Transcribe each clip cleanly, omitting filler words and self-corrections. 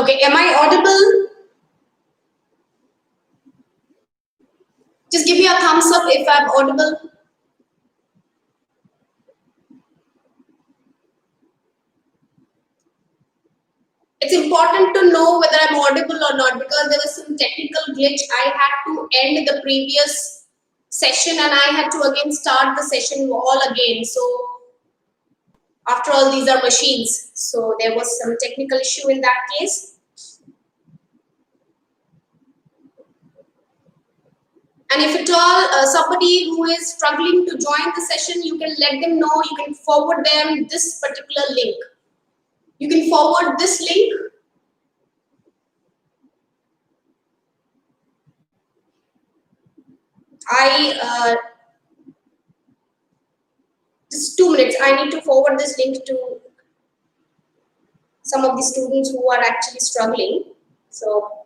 Okay, am I audible? Just give me a thumbs up if I'm audible. It's important to know whether I'm audible or not because there was some technical glitch. I had to end the previous session and I had to again start the session all again. So after all, these are machines. So there was some technical issue in that case. And if at all somebody who is struggling to join the session, you can let them know, you can forward them this particular link. You can forward this link. Just 2 minutes. I need to forward this link to some of the students who are actually struggling. So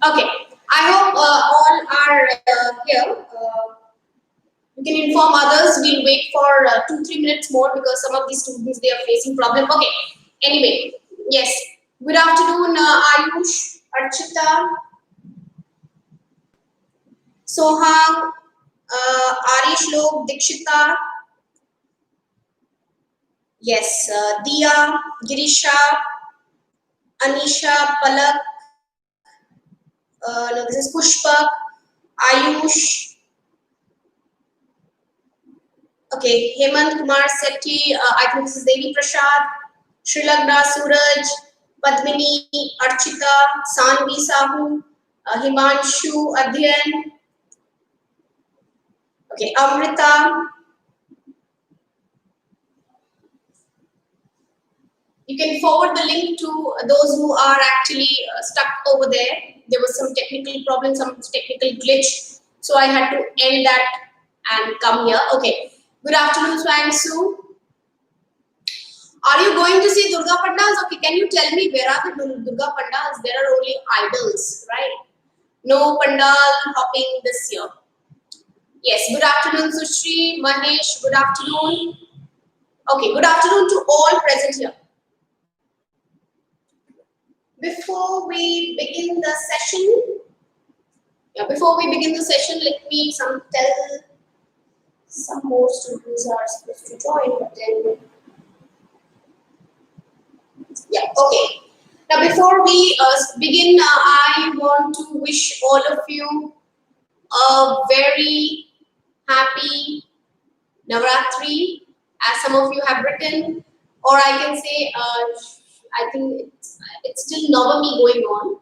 okay, I hope all are here. You can inform others. We'll wait for 2-3 minutes more because some of these students, they are facing problem. Okay, anyway, yes. Good afternoon, Ayush, Archita, Sohang, Arish Lok, Dikshita, yes, Dia, Girisha, Anisha, Palak, no, this is Pushpak, Ayush, okay, Hemant Kumar Sethi, I think this is Devi Prasad, Srilagna Suraj, Padmini, Archita, Sanvi Sahu, Himanshu Adhyan, okay, Amrita. You can forward the link to those who are actually stuck over there. There was some technical problem, some technical glitch. So I had to end that and come here. Okay. Good afternoon, Swangsu. Are you going to see Durga Pandals? Okay, can you tell me where are the Durga Pandals? There are only idols, right? No Pandal hopping this year. Yes, good afternoon, Sushri, Mahesh, good afternoon. Okay, good afternoon to all present here. Before we begin the session, let me tell some more students are supposed to join, but then, yeah, okay. Now, before we begin, I want to wish all of you a very happy Navratri, as some of you have written, or I can say, I think it's still Navami going on.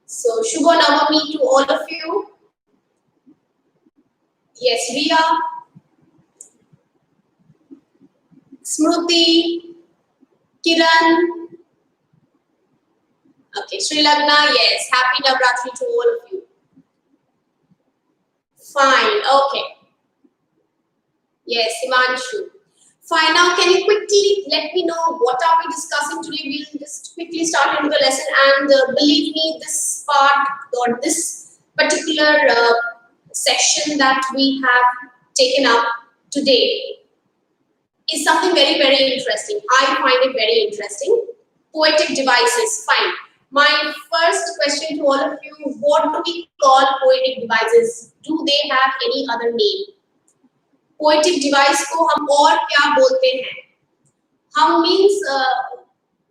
So, Shubha Navami to all of you. Yes, Riya, Smruti, Kiran. Okay, Sri Lagna, yes. Happy Navratri to all of you. Fine, okay. Yes, Himanshu. Fine, now can you quickly let me know what are we discussing today? We'll just quickly start into the lesson, and believe me, this part or this particular section that we have taken up today is something very, very interesting. I find it very interesting. Poetic devices, fine. My first question to all of you, what do we call poetic devices? Do they have any other name? Poetic device को हम और क्या बोलते हैं? हम means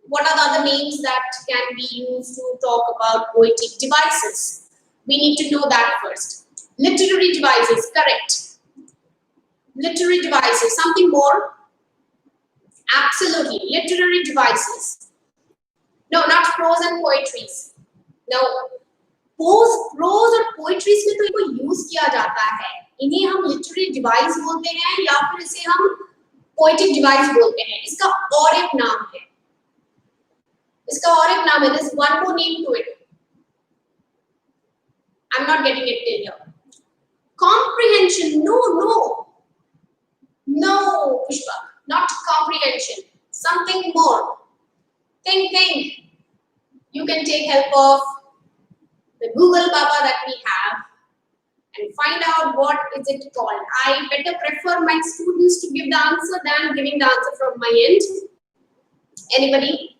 what are the other names that can be used to talk about poetic devices? We need to know that first. Literary devices, correct. Literary devices, something more? Absolutely, literary devices. No, not prose and poetries. No, prose और poetries में तो इनको use किया जाता है. इन्हें हम literary device बोलते हैं या फिर इसे हम poetic device बोलते हैं. इसका और एक नाम है. There's one more name to it. I'm not getting it till here. Comprehension. No, Pushpa. Not comprehension. Something more. Think. You can take help of the Google Baba that we have and find out what is it called. I better prefer my students to give the answer than giving the answer from my end. Anybody?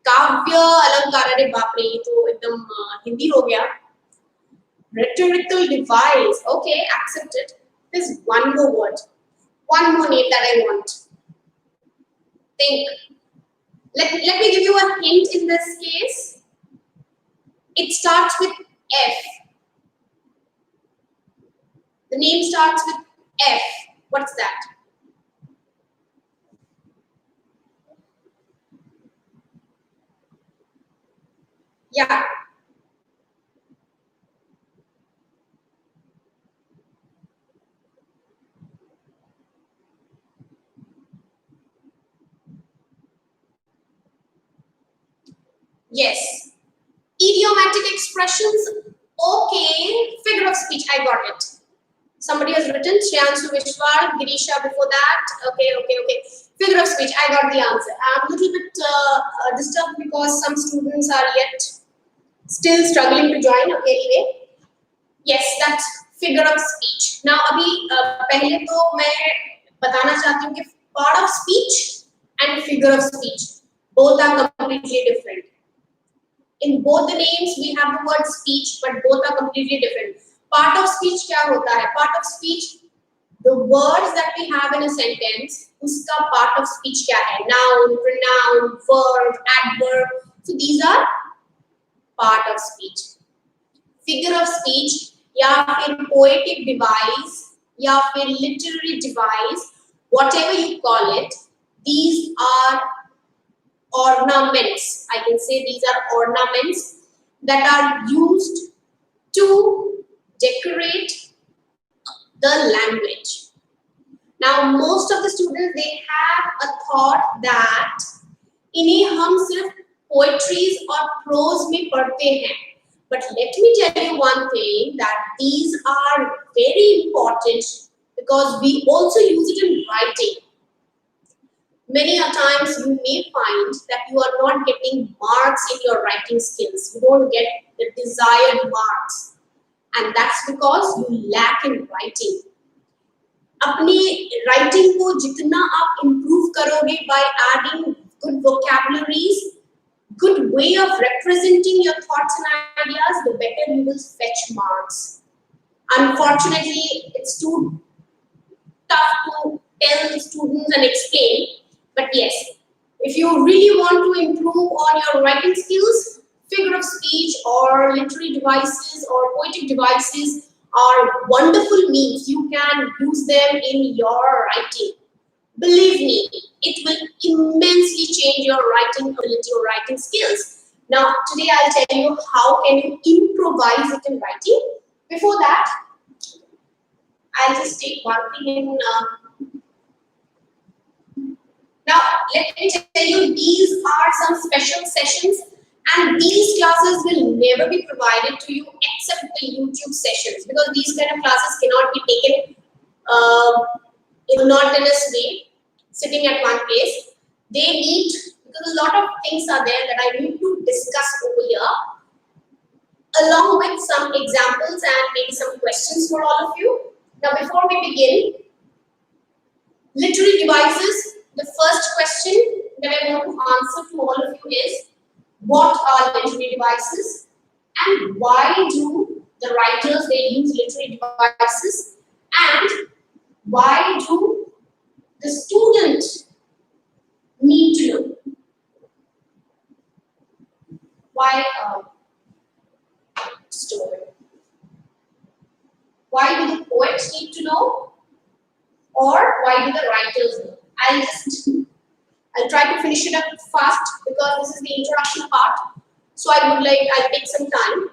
काव्य अलंकार, अरे बाप रे, ये तो एकदम हिंदी हो गया. Rhetorical device. Okay, accepted. There's one more word. One more name that I want. Think. Let me give you a hint in this case. It starts with F. The name starts with F. What's that? Yeah. Yes. Idiomatic expressions. Okay. Figure of speech. I got it. Somebody has written Shreyanshu Vishwal, Girisha before that. Okay. Figure of speech. I got the answer. I'm a little bit disturbed because some students are yet still struggling to join. Okay, anyway. Yes, that's figure of speech. Now, अभी पहले तो मैं बताना चाहती हूँ कि part of speech and figure of speech both are completely different. In both the names, we have the word speech, but both are completely different. Part of speech क्या होता है? Part of speech, the words that we have in a sentence, उसका part of speech क्या है? Noun, pronoun, verb, adverb. So these are part of speech. Figure of speech या फिर poetic device या फिर literary device, whatever you call it, these are ornaments. I can say these are ornaments that are used to decorate the language. Now, most of the students, they have a thought that इन्हें हम सिर्फ poetries और prose में पढ़ते हैं. But let me tell you one thing, that these are very important because we also use it in writing. Many a times you may find that you are not getting marks in your writing skills. You don't get the desired marks. And that's because you lack in writing. अपने writing को जितना आप improve करोगे by adding good vocabularies, good way of representing your thoughts and ideas, the better you will fetch marks. Unfortunately, it's too tough to tell students and explain. But yes, if you really want to improve on your writing skills, figure of speech or literary devices or poetic devices are wonderful means. You can use them in your writing. Believe me, it will immensely change your writing ability or writing skills. Now, today I'll tell you how can you improvise it in writing. Before that, I'll just take one thing in. Now, let me tell you, these are some special sessions, and these classes will never be provided to you except the YouTube sessions, because these kind of classes cannot be taken in a monotonous way, sitting at one place. They need, because a lot of things are there that I need to discuss over here, along with some examples and maybe some questions for all of you. Now, before we begin, literary devices. The first question that I want to answer to all of you is, what are literary devices and why do the writers, they use literary devices, and why do the student need to know? Why story? Why do the poets need to know, or why do the writers know? I'll try to finish it up fast because this is the introduction part. So I'll take some time.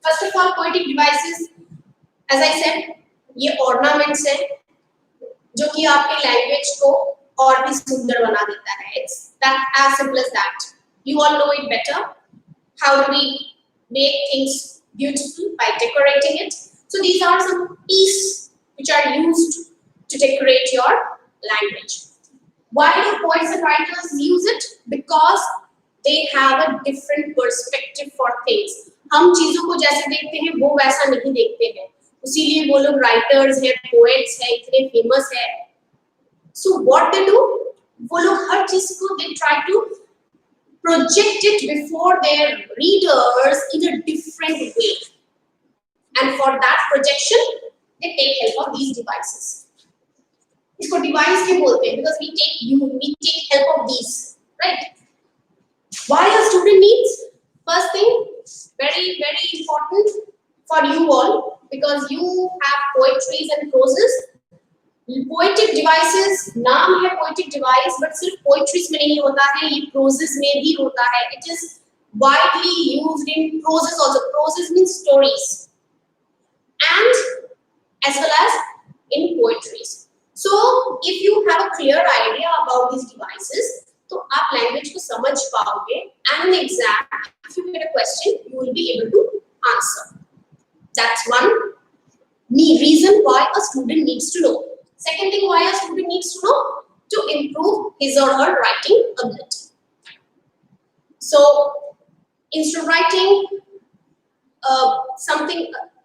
First of all, poetic devices, as I said, ये ornaments है जो कि आपके language को और भी सुंदर बना देता है. It's that as simple as that. You all know it better. How do we make things beautiful? By decorating it. So these are some pieces which are used to decorate your language. Why do poets and writers use it? Because they have a different perspective for things. हम चीजों को जैसे देखते हैं वो वैसा नहीं देखते हैं, इसीलिए वो लोग राइटर्स हैं, पोएट्स हैं, इतने फेमस हैं. So what they do? वो लोग हर चीज को they try to project it before their readers in a different way. And for that projection, they take help of these devices. इसको device क्यों बोलते हैं? Because we take help of these, right? Why a student needs? First thing, very important for you all, because you have poetries and proses. Poetic devices, नाम है poetic device, but सिर्फ poetries में नहीं होता है, ये proses में भी होता है. It is widely used in proses also. Proses means stories, and as well as in poetries. So if you have a clear idea about these devices, तो आप language को समझ पाओगे, and in exam, if you get a question, you will be able to answer. That's one reason why a student needs to know. Second thing why a student needs to know, to improve his or her writing ability. So instead of writing a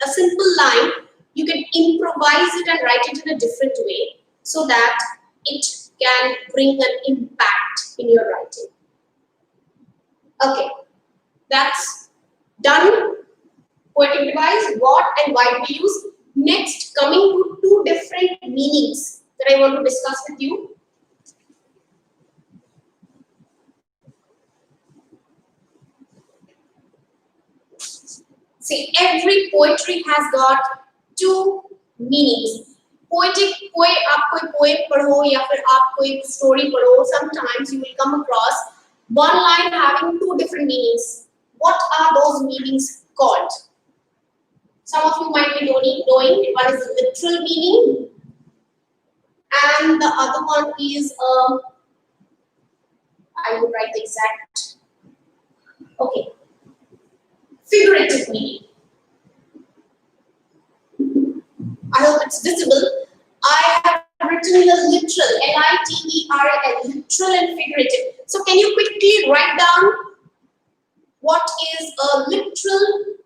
simple line, you can improvise it and write it in a different way so that it can bring an impact in your writing. Okay, that's done. Poetic device, what and why we use. Next, coming to two different meanings that I want to discuss with you. See, every poetry has got two meanings. Poetic, आप कोई poem पढ़ो या फिर आप कोई story पढ़ो, sometimes you will come across one line having two different meanings. What are those meanings called? Some of you might be knowing one is the literal meaning, and the other one is I will write the exact. Okay, figurative meaning. I hope it's visible. I have written the literal, L-I-T-E-R-A-L, literal and figurative. So can you quickly write down what is a literal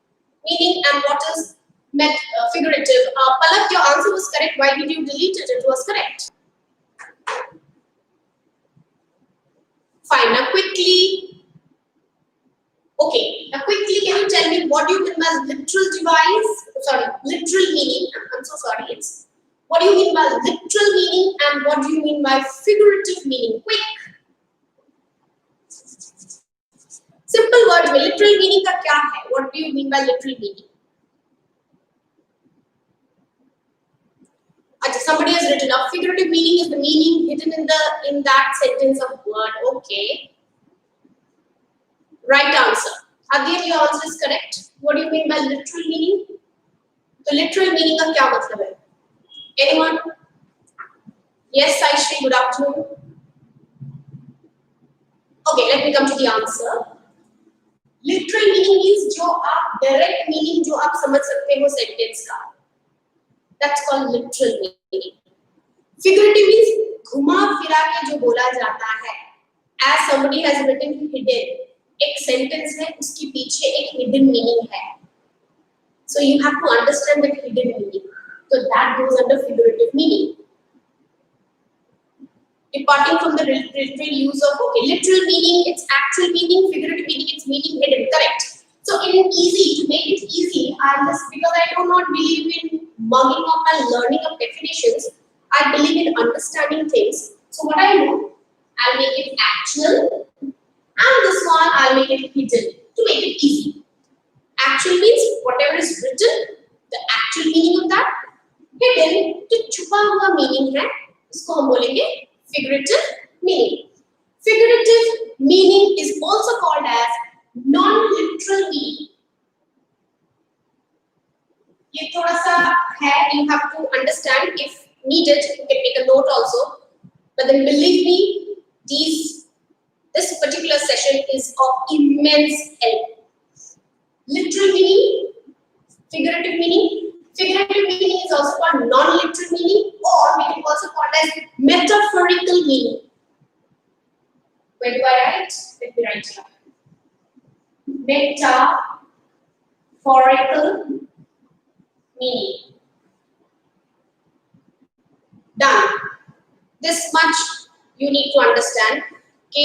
meaning and what is figurative? Palak, your answer was correct. Why did you delete it? It was correct. Fine. Now quickly. Okay. Now quickly, can you tell me what do you mean by literal device? Sorry, literal meaning. I'm so sorry. It's what do you mean by literal meaning and what do you mean by figurative meaning? Quick. Simple words में literal meaning का क्या है? What do you mean by literal meaning? Somebody has written up figurative meaning is the meaning hidden in that sentence of word. Okay. Right answer. Again, your answer is correct. What do you mean by literal meaning? So literal meaning का क्या मतलब है? Anyone? Yes, Saishri, good afternoon. Okay, let me come to the answer. Literal meaning means जो आप direct meaning जो आप समझ सकते हो sentence का. That's called literal meaning. Figurative means घुमा फिरा के जो बोला जाता है. As somebody has written hidden, एक sentence है उसके पीछे एक hidden meaning है. So you have to understand that hidden meaning. So that goes under figurative meaning. Departing from the literal use of literal meaning, its actual meaning, figurative meaning, its meaning hidden. Correct. So to make it easy, because I do not believe in mugging up and learning of definitions, I believe in understanding things. So what I do, I'll make it actual, and this one I'll make it hidden to make it easy. Actual means whatever is written, the actual meaning of that. Hidden, जो छुपा हुआ meaning है, इसको हम बोलेंगे figurative meaning. Figurative meaning is also called as non-literal meaning. ये थोड़ा सा है, you have to understand. If needed, you can take a note also. But then believe me, this particular session is of immense help. Literal meaning, figurative meaning. Figurative meaning is also called non-literal meaning, or we can also call it as metaphorical meaning. Where do I write? Let me write here. Metaphorical meaning. Done. This much you need to understand कि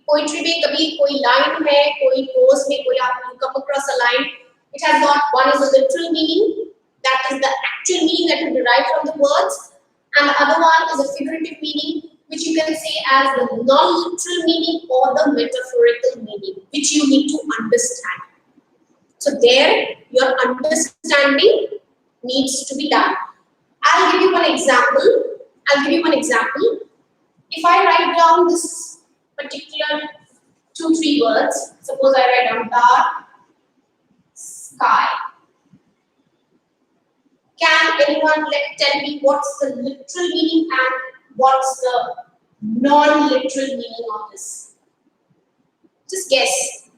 poetry में कभी कोई line है, कोई prose में कोई आप come across a line, it has got one is a literal meaning, that is the actual meaning that you derive from the words, and the other one is a figurative meaning, which you can say as the non-literal meaning or the metaphorical meaning, which you need to understand. So there, your understanding needs to be done. I'll give you one example. If I write down this particular 2-3 words, suppose I write down dark sky. Can anyone tell me what's the literal meaning and what's the non-literal meaning of this? Just guess.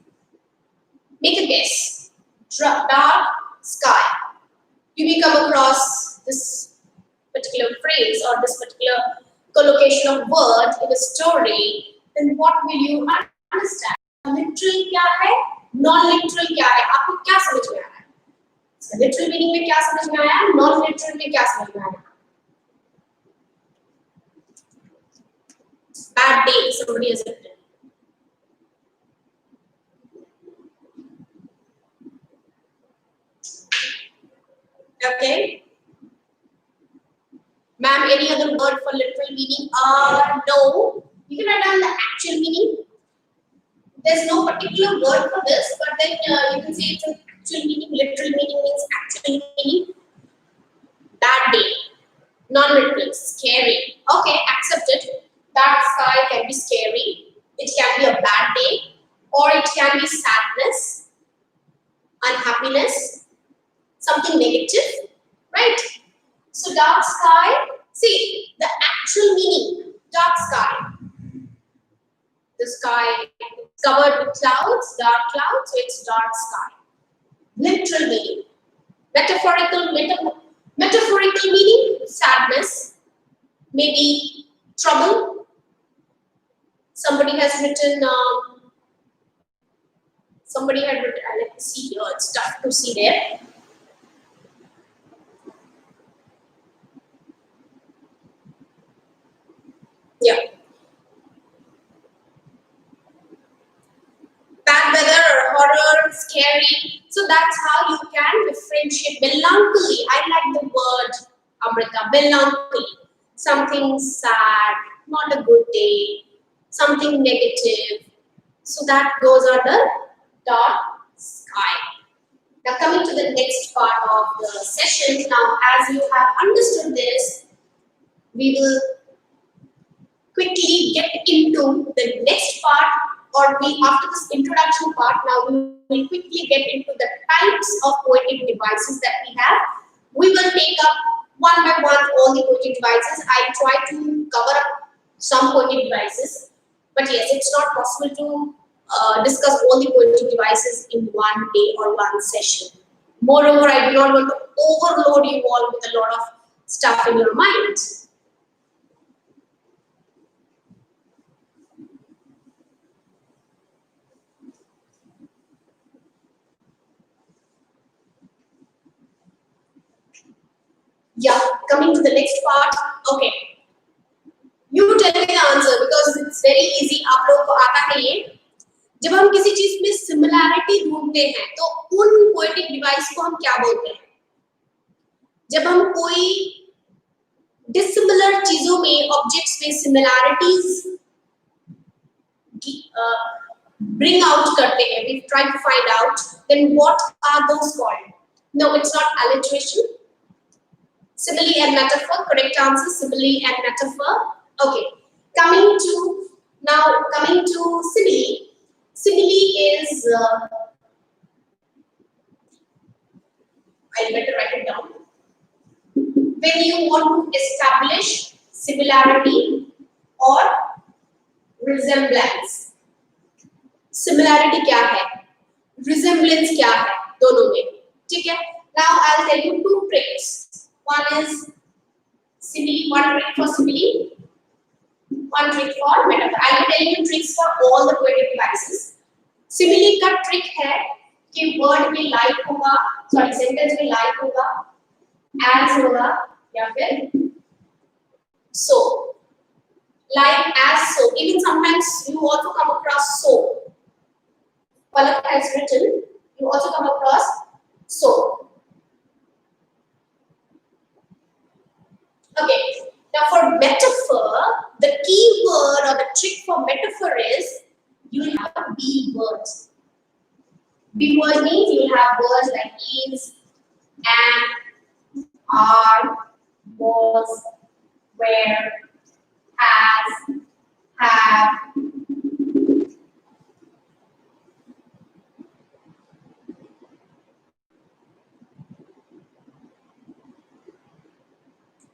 Make a guess. Dark sky. You may come across this particular phrase or this particular collocation of word in a story, then what will you understand? Literal क्या है? Non-literal क्या है? आपको क्या समझ में आया? Literal meaning में क्या समझ में आया? Non-literal में क्या समझ में आया? Bad day, somebody has written. Okay. Ma'am, any other word for literal meaning? No. You can write down the actual meaning. There's no particular word for this, but then you can say it's an actual meaning. Literal meaning means actual meaning. Bad day. Non-literal. Scary. Okay, accepted. Dark sky can be scary. It can be a bad day. Or it can be sadness, unhappiness, something negative. Right? So dark sky, see the actual meaning, dark sky. The sky is covered with clouds, dark clouds, so it's dark sky. Literal meaning. Metaphorical meaning, sadness, maybe trouble. Somebody has written, let me see here, it's tough to see there. Yeah. Bad weather, horror, scary. So that's how you can differentiate. Melancholy. I like the word, Amrita. Melancholy. Something sad, not a good day, something negative. So that goes under dark sky. Now coming to the next part of the session. Now as you have understood this, we will quickly get into the next part, or after this introduction part, now we will quickly get into the types of poetic devices that we have. We will take up one by one all the poetic devices. I try to cover up some poetic devices, but yes, it's not possible to discuss all the poetic devices in one day or one session. Moreover, I do not want to overload you all with a lot of stuff in your mind. Yeah, coming to the next part. Okay, you tell me the answer because it's very easy. आप लोगों को आता है ये. जब हम किसी चीज में सिमिलैरिटी ढूंढते हैं, तो उन पोएटिक डिवाइस को हम क्या बोलते हैं? जब हम कोई डिसिमिलर चीजों में, ऑब्जेक्ट्स में सिमिलैरिटीज bring out करते हैं, we try to find out, then what are those called? No, it's not alliteration. Simile and metaphor, correct answer, simile and metaphor. Okay, coming to simile. Simile is, I better write it down. When you want to establish similarity or resemblance. Similarity क्या है? Resemblance क्या है? दोनों में, ठीक है? Now I'll tell you two tricks. One is simile, one trick for simile, one trick for metaphor. I'll be telling you tricks for all the poetic devices. Simile का trick है कि word में like होगा, sorry sentence में like होगा, as होगा या फिर so. Like as so. Even sometimes you also come across so. Palak has written, you also come across so. Okay. Now for metaphor, the key word or the trick for metaphor is you will have be words. Be words means you will have words like is, and, are, was, where, has, have.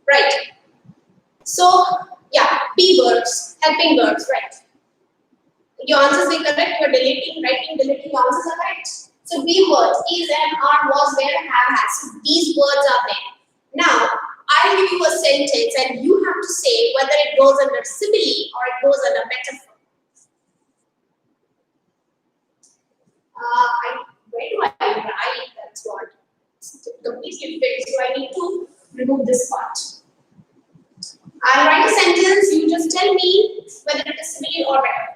Right. So, yeah, be verbs, helping verbs, right? Your answers are correct, you're deleting, writing, deleting, your answers are right. So, be words, is, and, are, was, where, have, has. So, these words are there. Now, I'll give you a sentence and you have to say whether it goes under simile or it goes under metaphor. Where do I write? That's what. It's completely fixed, so I need to remove this part. I'll write a sentence, you just tell me whether it is simile or metaphor.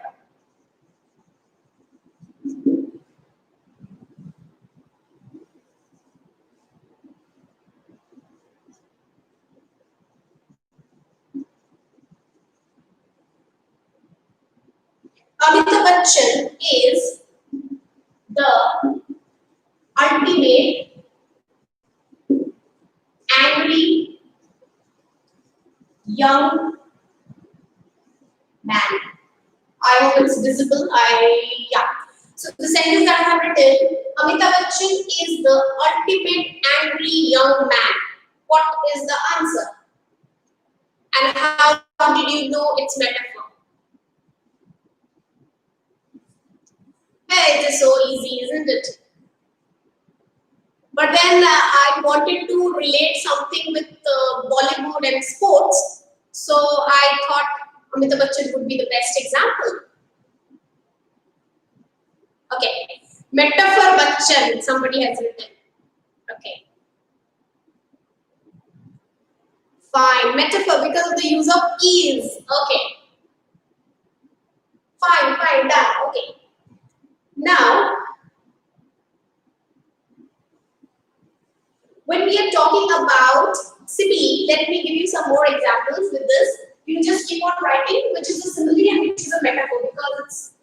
Amitabh Bachchan is the ultimate angry young man. I hope it's visible. Yeah. So the sentence that I have written, Amitabh Bachchan is the ultimate angry young man. What is the answer? And how did you know it's metaphor? Hey, it is so easy, isn't it? But then I wanted to relate something with Bollywood and sports. So I thought Amitabh Bachchan would be the best example. Okay. Metaphor Bachchan, somebody has written. Okay. Fine. Metaphor because of the use of is. Okay. Fine, done. Okay. Now, when we are talking about simile, let me give you some more examples with this. You just keep on writing which is a simile and which is a metaphor because it's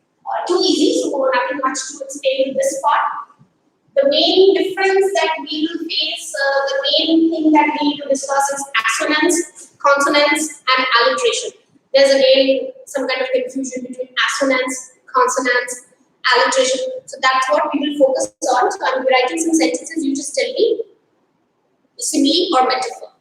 too easy, so we're nothing much to explain in this part. The main difference that we will face, the main thing that we need to discuss is assonance, consonants, and alliteration. There's again some kind of confusion between assonance, consonants, alliteration. So that's what we will focus on. So I'm writing some sentences. You just tell me simile or metaphor.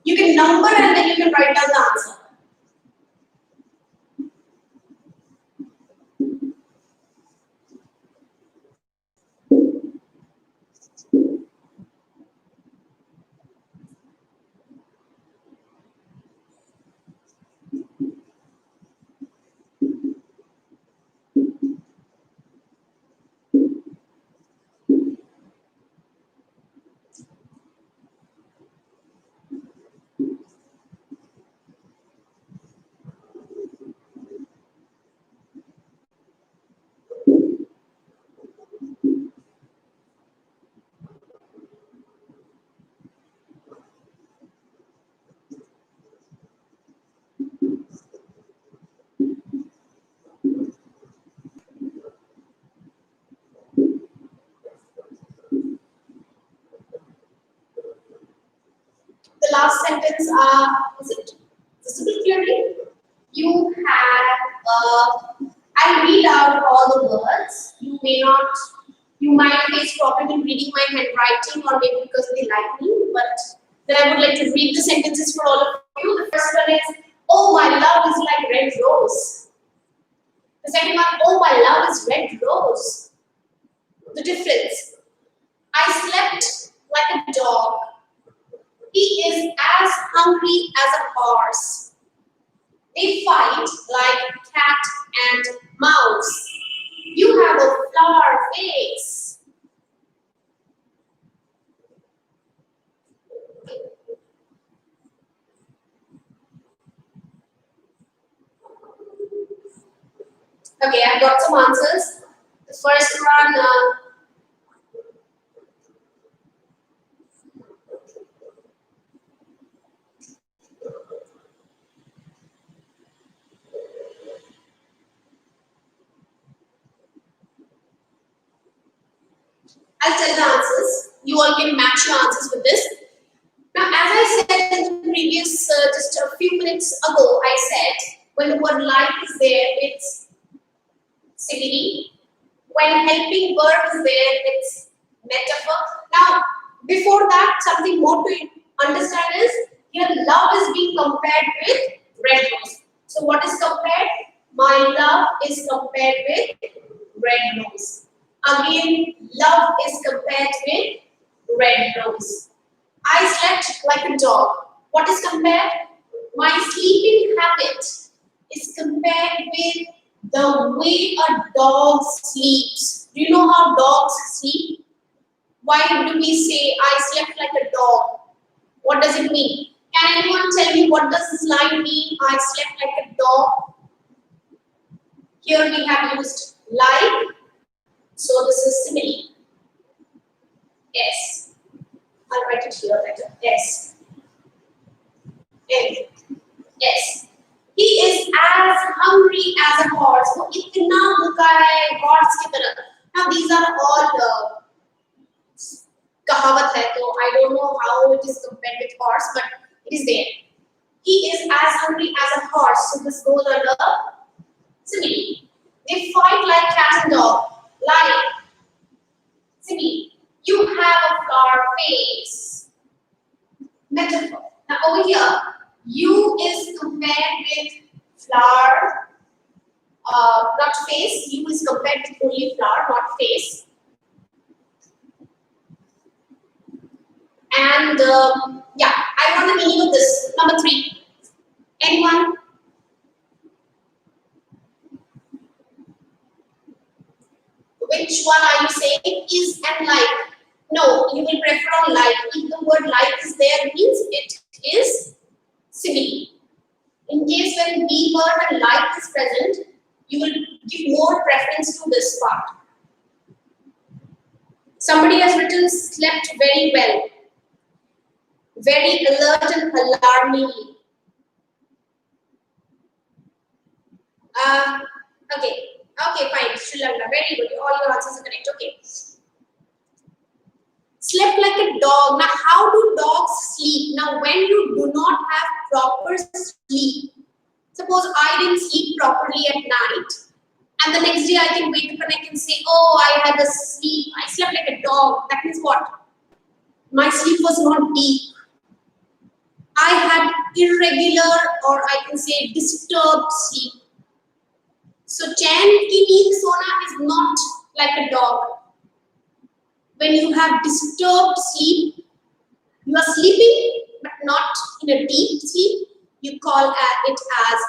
You can number and then you can write down the answer. The last sentence, is it visible clearly? You have, I'll read out all the words. You may not You might face problem in reading my handwriting, or maybe because they like me, but then I would like to read the sentences for all of you. The first one is, oh, my love is like red rose. The second one, oh, my love is red rose. The difference. I slept like a dog. He is as hungry as a horse. They fight like cat and mouse. You have a flower face. Okay, I've got some answers. The first one, I'll tell the answers. You all can match your answers with this. Now, as I said in the previous, just a few minutes ago, I said when the word like is there, it's simile. When helping verb is there, it's metaphor. Now, before that, something more to understand is here love is being compared with red rose. So, what is compared? My love is compared with red rose. Again, love is compared with red rose. I slept like a dog. What is compared? My sleeping habit is compared with the way a dog sleeps. Do you know how dogs sleep? Why do we say I slept like a dog? What does it mean? Can anyone tell me what does this line mean? I slept like a dog. Here we have used like. So this is simile. S. I'll write it here later. S. M. S. He is as hungry as a horse. वो इतना भूखा है horse की तरह. Now these are all कहावत है, तो I don't know how it is compared with horse, but it is there. He is as hungry as a horse. So this goes under simile. They fight like cat and dog. Like simile. You have a flower face. Metaphor. Now over here, you is compared with flower, not face. You is compared with only flower, not face. And yeah, I want the meaning of this. Number 3. Anyone? Which one are you saying? Is and like? No, you will prefer on like. If the word like is there, means it is simile. In case when be verb and like is present, you will give more preference to this part. Somebody has written slept very well. Very alert and alarmingly. Okay, fine. Sri Lanka, very good. All your answers are correct. Okay. Slept like a dog. Now, how do dogs sleep? Now, when you do not have proper sleep, suppose I didn't sleep properly at night, and the next day I can wake up and I can say, oh, I had a sleep. I slept like a dog. That means what? My sleep was not deep. I had irregular, or I can say disturbed sleep. So चैन की नींद सोना is not like a dog. When you have disturbed sleep, you are sleeping but not in a deep sleep. You call it as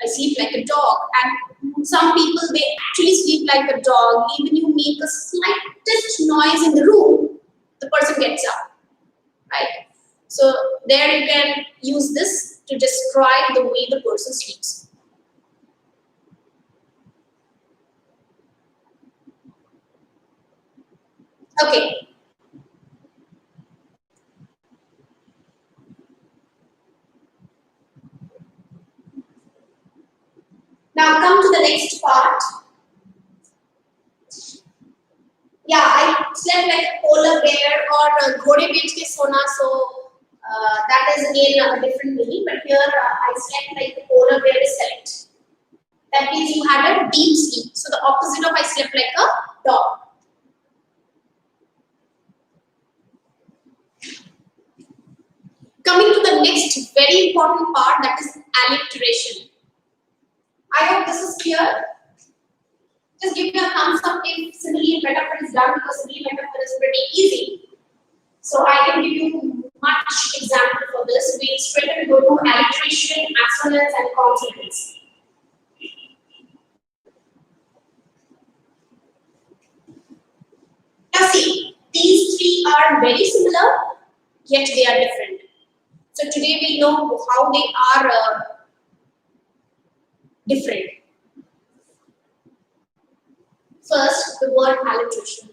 I sleep like a dog. And some people, they actually sleep like a dog. Even you make the slightest noise in the room, the person gets up, right? So there you can use this to describe the way the person sleeps. Okay. Now come to the next part. Yeah, I slept like a polar bear or घोड़े बेच के सोना. So that is again a different meaning. But here I slept like a polar bear is correct. That means you had a deep sleep. So the opposite of I slept like a dog. Coming to the next very important part, that is alliteration. I hope this is clear. Just give me a thumbs up if simile metaphor is done, because simile metaphor is pretty easy. So I can give you much example for this. We straight away go to alliteration, assonance, and consonants. Now see, these three are very similar, yet they are different. So today we know how they are different. First, the word alliteration.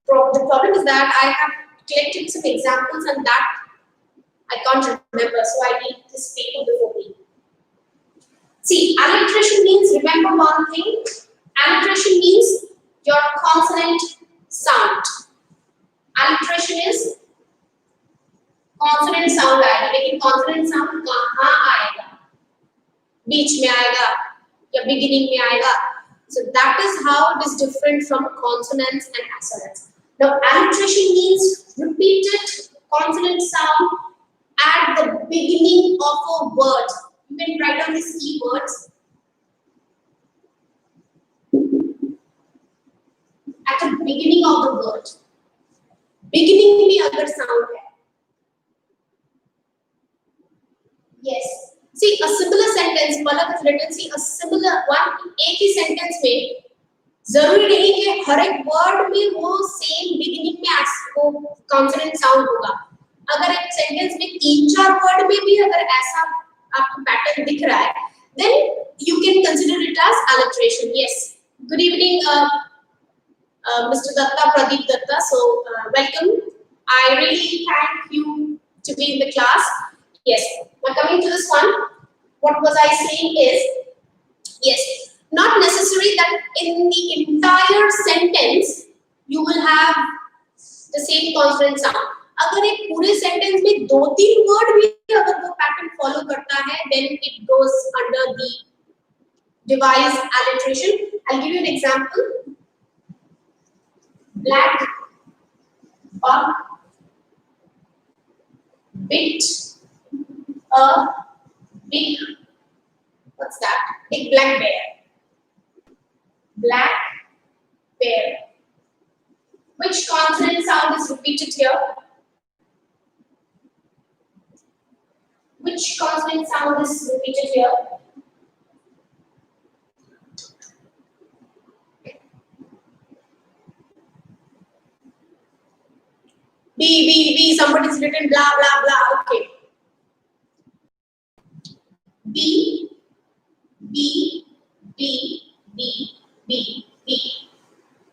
The problem is that I have collected some examples and that I can't remember, so I need this paper before me. See, alliteration means, remember one thing, alliteration means your consonant sound. Alliteration is consonant sound आएगा, लेकिन consonant sound कहाँ आएगा? बीच में आएगा या beginning में आएगा? So that is how it is different from consonants and assonants. Now, alliteration means repeated consonant sound at the beginning of a word. You can write down these keywords. At the beginning of the word. Beginning में अगर sound है. Yes. See, a similar sentence, Palak is written, see, a similar one, एक ही sentence में जरूरी नहीं कि हर एक word में वो सेम बिगिनिंग में वो कॉन्सोनेंट साउंड होगा. अगर एक सेंटेंस में 3-4 वर्ड में भी अगर ऐसा आपको पैटर्न दिख रहा है, then you can consider it as alliteration. Yes. Good evening, Mr. Datta, Pradeep Datta. So welcome. I really thank you to be in the class. Yes. Now coming to this one, what was I saying is, yes. Not necessary that in the entire sentence you will have the same consonant sound. अगर एक पूरे sentence में 2-3 word भी अगर वो pattern follow करता है, then it goes under the device alliteration. I'll give you an example. Black, buck, bit, a big, what's that? Big black bear. Black bear. Which consonant sound is repeated here? Which consonant sound is repeated here? B, somebody's written blah, blah, blah, okay. B.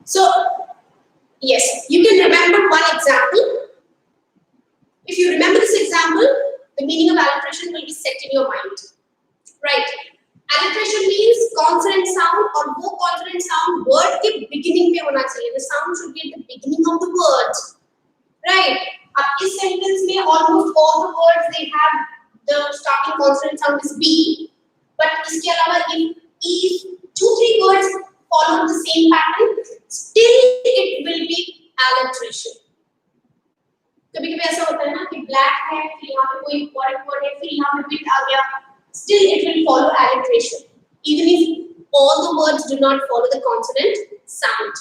So, yes, you can remember one example. If you remember this example, the meaning of alliteration will be set in your mind. Right? Alliteration means consonant sound or वो consonant sound word के beginning में होना चाहिए. The sound should be at the beginning of the word. Right? अब इस sentence में almost all the words they have the starting consonant sound is B. But इसके अलावा if 2-3 words follow the same pattern, still it will be alliteration. कभी-कभी ऐसा होता है ना कि black है, फिर यहाँ पे कोई word है, फिर यहाँ पे bit आ गया. Still it will follow alliteration, even if all the words do not follow the consonant sound.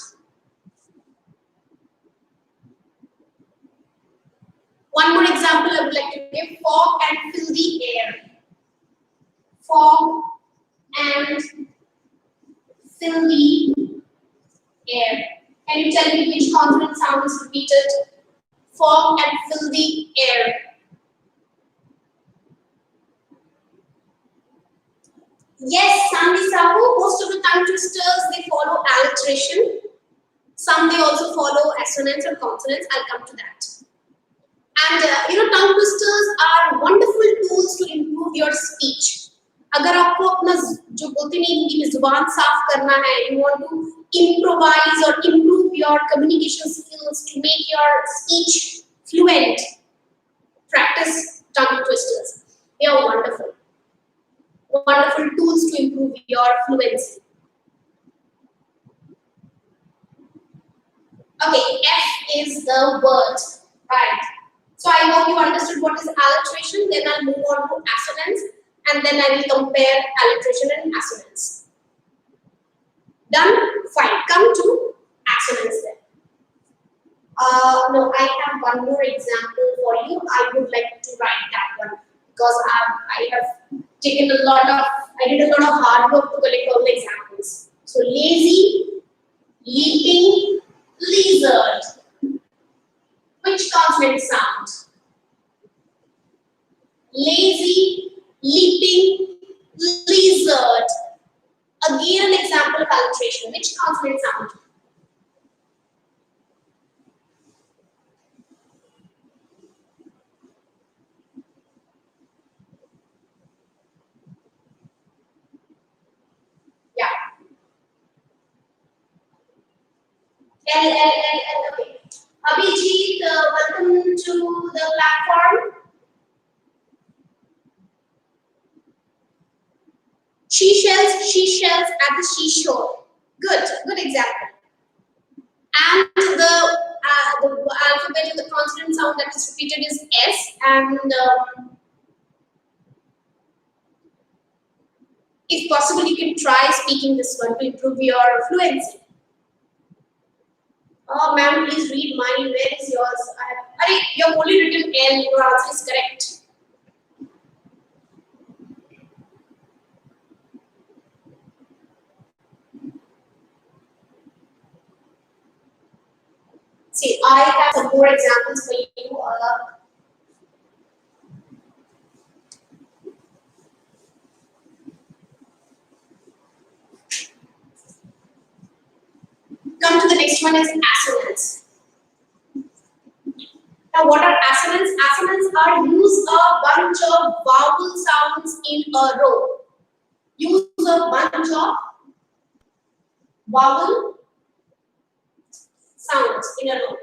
One more example I would like to give: fog and fill the air. Fog and fill the air. Can you tell me which consonant sound is repeated? Fog and fill the air. Yes, Sandy Sahu, most of the tongue twisters, they follow alliteration. Some they also follow assonance or consonants. I'll come to that. And tongue twisters are wonderful tools to improve your speech. अगर आपको अपना जो बोलते नहीं हिंदी में जुबान साफ करना है, you want to improvise or improve your communication skills to make your speech fluent, practice tongue twisters. They are wonderful. Wonderful tools to improve your fluency. Okay, F is the word, right? So I hope you understood what is alliteration. Then I'll move on to assonance, and then I will compare alliteration and assonance. Done? Fine. Come to assonance then. No, I have one more example for you. I would like to write that one because I have taken a lot of, I did a lot of hard work to collect all the examples. So lazy, leaping, lizard. Which consonant sound? Lazy, leaping, lizard. Again, an example of alliteration. Which consonant sound? Yeah. L. Okay. Abhijit, welcome to the platform. She shells at the seashore. Good example. And the alphabet of the consonant sound that is repeated is S. And if possible, you can try speaking this one to improve your fluency. Oh, ma'am, please read mine. Where is yours? You have only written L. Your answer is correct. See, I have some more examples for you. Come to the next one is assonance. Now, what are assonance? Assonance are use a bunch of vowel sounds in a row. Use a bunch of vowel sounds in a row.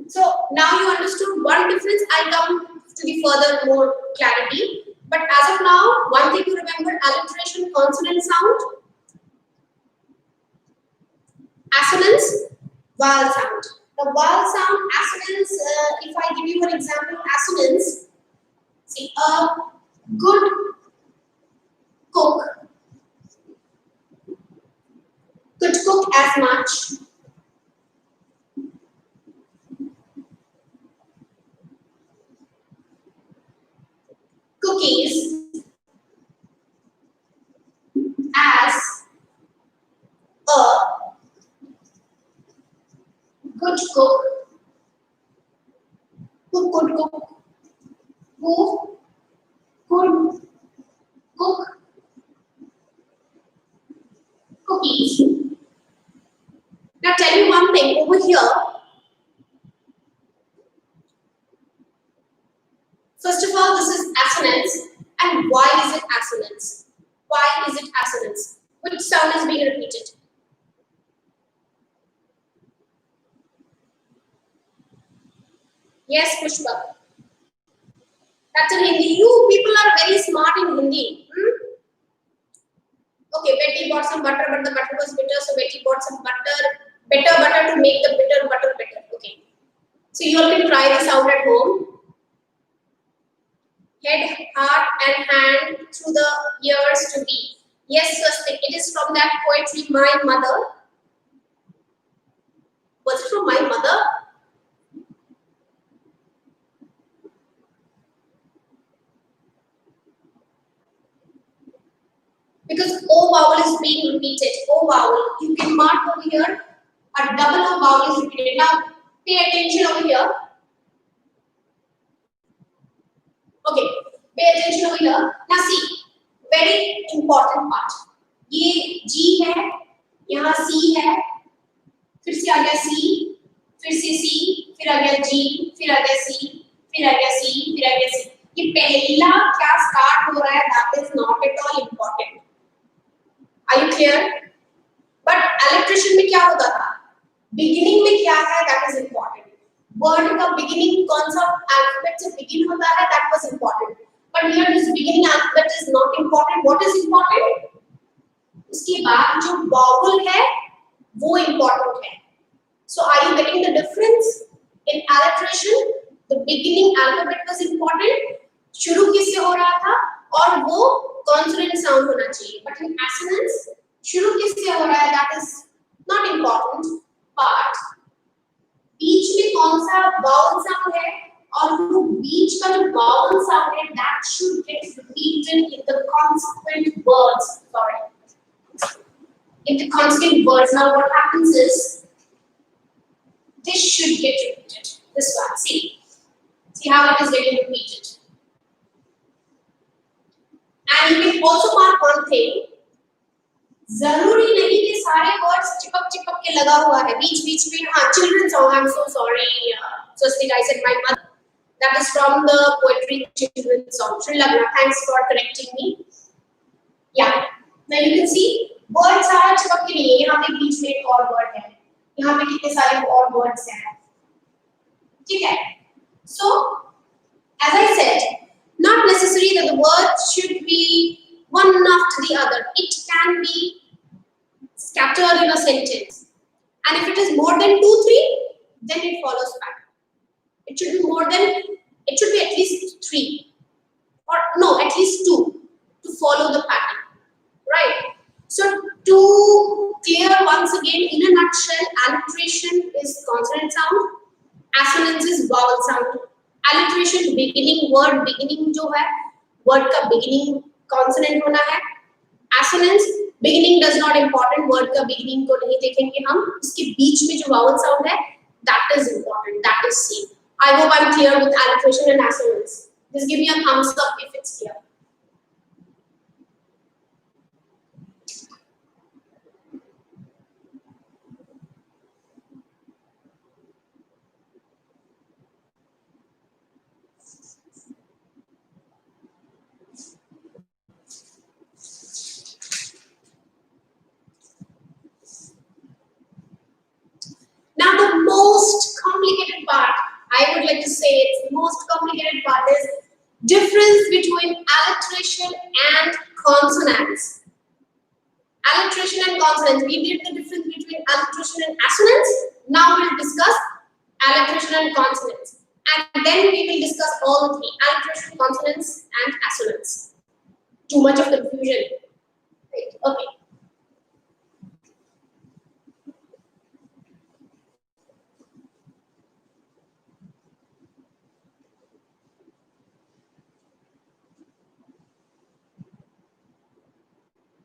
So now you understood one difference. I'll come to the further more clarity. But as of now, one thing to remember: alliteration, consonant sound, assonance, vowel sound. The vowel sound, assonance. If I give you an example, assonance. See, a good cook could cook as much cookies as a good cook who could cook cookies. Now tell you one thing over here. First of all, this is assonance. And why is it assonance? Why is it assonance? Which sound is being repeated? Yes, Pushpa. That's in Hindi. You people are very smart in Hindi. Okay, Betty bought some butter, but the butter was bitter, so Betty bought some better butter to make the bitter butter better. Okay. So you all can try this out at home. Head, heart, and hand through the ears to be. Yes, Swastik, it is from that poetry, My Mother. Was it from My Mother? Because O vowel is being repeated. O vowel. You can mark over here. A double O vowel is repeated. Now, pay attention over here. Okay, pay attention over here. Now see, very important part. ये G है, यहाँ C है, फिर से आ गया C, फिर से C, फिर आ गया G, फिर आ गया C, फिर आ गया C, फिर आ गया C. ये पहला क्या start हो रहा है? That is not at all important. Are you clear? But alliteration में क्या होता था? Beginning में क्या है? That is important. Word का beginning कौन सा alphabet से begin होता है? That was important. But here this beginning alphabet is not important. What is important? उसके बाद जो vowel है वो important है. So are you getting the difference? In alliteration, the beginning alphabet was important. शुरू किससे हो रहा था और वो consonant sound होना चाहिए. But in assonance, शुरू किससे हो रहा है that is not important. But बीच में कौन सा vowel sound है और वो बीच का जो vowel sound है that should get repeated in the consequent words. Sorry. In the consequent words. Now what happens is this should get repeated. This one, see how it is getting repeated. And you can also mark one thing. जरूरी नहीं कि सारे words चिपक के लगा हुआ है. बीच में हाँ children's song. I'm so sorry. Swastika, I said my mother. That is from the poetry children's song. Srilagna, thanks for correcting me. Yeah. Now you can see words सारा चिपक के नहीं है. यहाँ पे बीच में एक और word है. यहाँ पे कितने सारे और words हैं. ठीक है. So, as I said, not necessary that the words should be one after the other. It can be scattered in a sentence. And if it is more than 2, 3, then it follows back. It should be at least 3. Or no, at least 2 to follow the pattern. Right? So, to clear once again, in a nutshell, alliteration is consonant sound, assonance is vowel sound. Alliteration beginning word beginning जो है word का beginning consonant होना है. Assonance beginning does not important, word का beginning को नहीं देखेंगे हम. उसके बीच में जो vowel sound है that is important, that is same. I hope I'm clear with alliteration and assonance. Just give me a thumbs up if it's clear. Now the most complicated part, I would like to say it's the most complicated part is difference between alliteration and consonants. Alliteration and consonants. We did the difference between alliteration and assonance. Now we'll discuss alliteration and consonants. And then we will discuss all the three, alliteration, consonants and assonance. Too much of confusion. Right. Okay.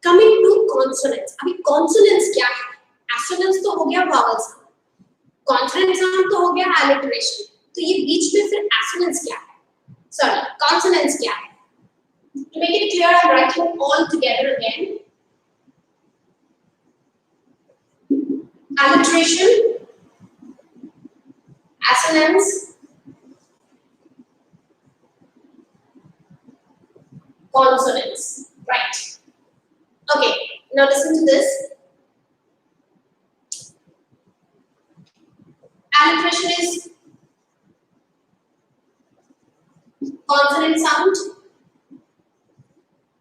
Coming to consonants. अभी consonants क्या है? Assonance तो हो गया vowel sound. Consonant sound तो हो गया alliteration. तो ये बीच में फिर assonance क्या है? Sorry, consonants क्या है? To make it clear, I'm writing all together again. Alliteration, assonance, consonants. Right. Okay, now listen to this. Alliteration is consonant sound.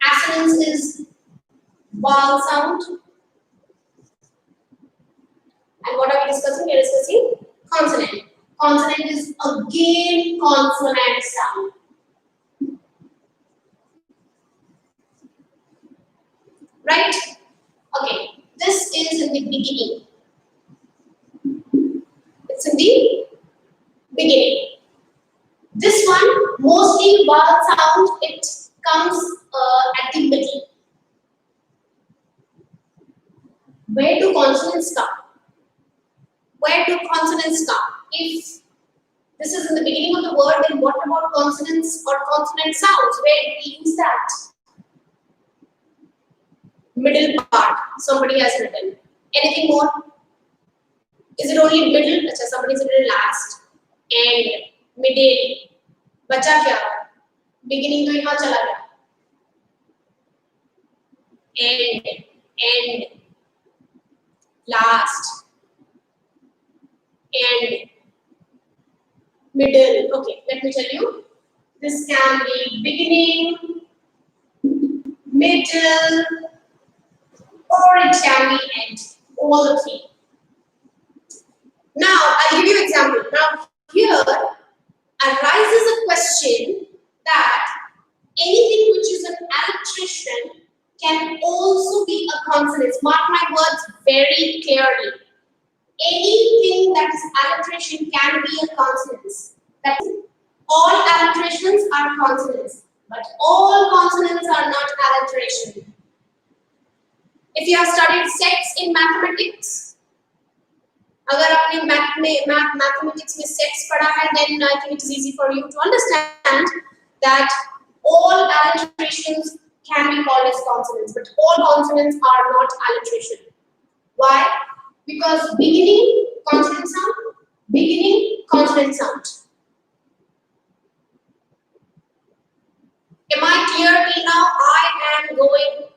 Assonance is vowel sound. And what are we discussing? We are discussing consonant. Consonant is again consonant sound. Right? Okay, this is in the beginning. It's in the beginning. This one, mostly vowel sound, it comes at the middle. Where do consonants come? Where do consonants come? If this is in the beginning of the word, then what about consonants or consonant sounds? Where do we use that? Middle part. Somebody has written. Anything more? Is it only middle? Achha, somebody's written last. End. Middle. बचा क्या? Beginning तो यहाँ चला गया. End. Last. End. Middle. Okay, let me tell you. This can be beginning, middle, or it can be and, all the three. Now, I'll give you an example. Now, here arises a question that anything which is an alliteration can also be a consonant. Mark my words very clearly. Anything that is alliteration can be a consonant. That is, all alliterations are consonants, but all consonants are not alliteration. If you have studied sets in mathematics, अगर आपने mathematics में sets पढ़ा है, then I think it is easy for you to understand that all alliterations can be called as consonants, but all consonants are not alliteration. Why? Because beginning consonant sound, beginning consonant sound. Am I clear till now? I am going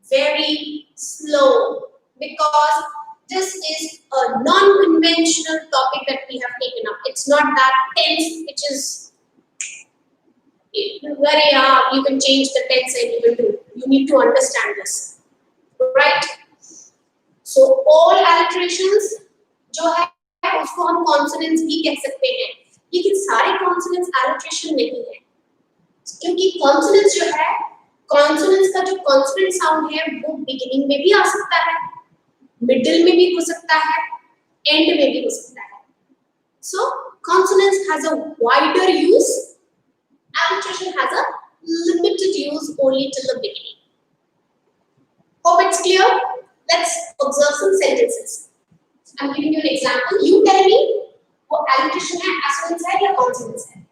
very slow because this is a non-conventional topic that we have taken up. It's not that tense, which is very you can change the tense and you will do. You need to understand this, right? So all alliterations जो है उसको हम consonants भी कह सकते हैं, लेकिन सारे consonants alliteration नहीं है, क्योंकि consonants जो है consonants का जो consonant sound है वो beginning में भी आ सकता है, middle में भी हो सकता है, end में भी हो सकता है. So consonants has a wider use, alliteration has a limited use only till the beginning. Hope it's clear. Let's observe some sentences. I'm giving you an example. You tell me वो alliteration है, assonance है या consonants है.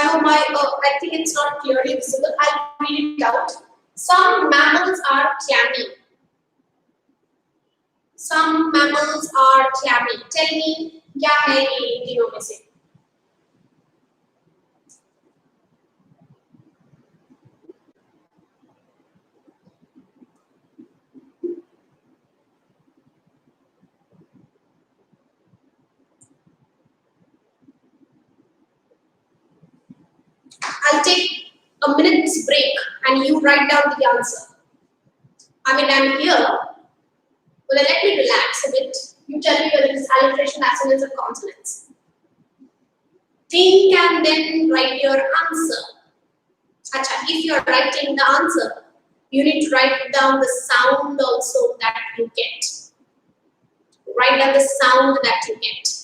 I think it's not clearly visible. I'll read it out. Some mammals are clammy. Some mammals are clammy. Tell me, क्या है ये इन तीनों में से? I'll take a minute's break and you write down the answer. I mean, I'm here. Well, then let me relax a bit. You tell me whether it's alliteration, assonance, or consonants. Think and then write your answer. Acha, if you're writing the answer, you need to write down the sound also that you get. Write down the sound that you get.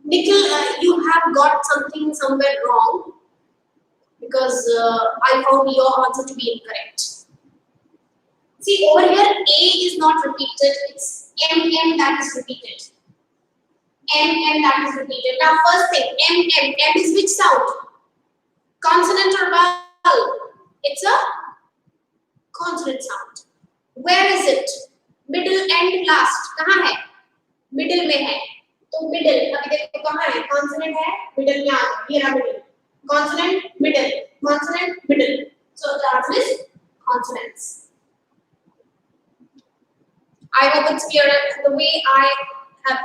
Nikhil, you have got something somewhere wrong because I found your answer to be incorrect. See, over here, A is not repeated, it's M that is repeated. M that is repeated. Now, first thing, M is which sound? Consonant or vowel? It's a consonant sound. Where is it? Middle and last. कहाँ है? Middle में है. तो middle अभी देखो कहाँ है? Consonant है, middle में आ गया. ये रहा middle. Consonant, middle. Consonant, middle. So the answer is consonants. I hope it's clear. The way I have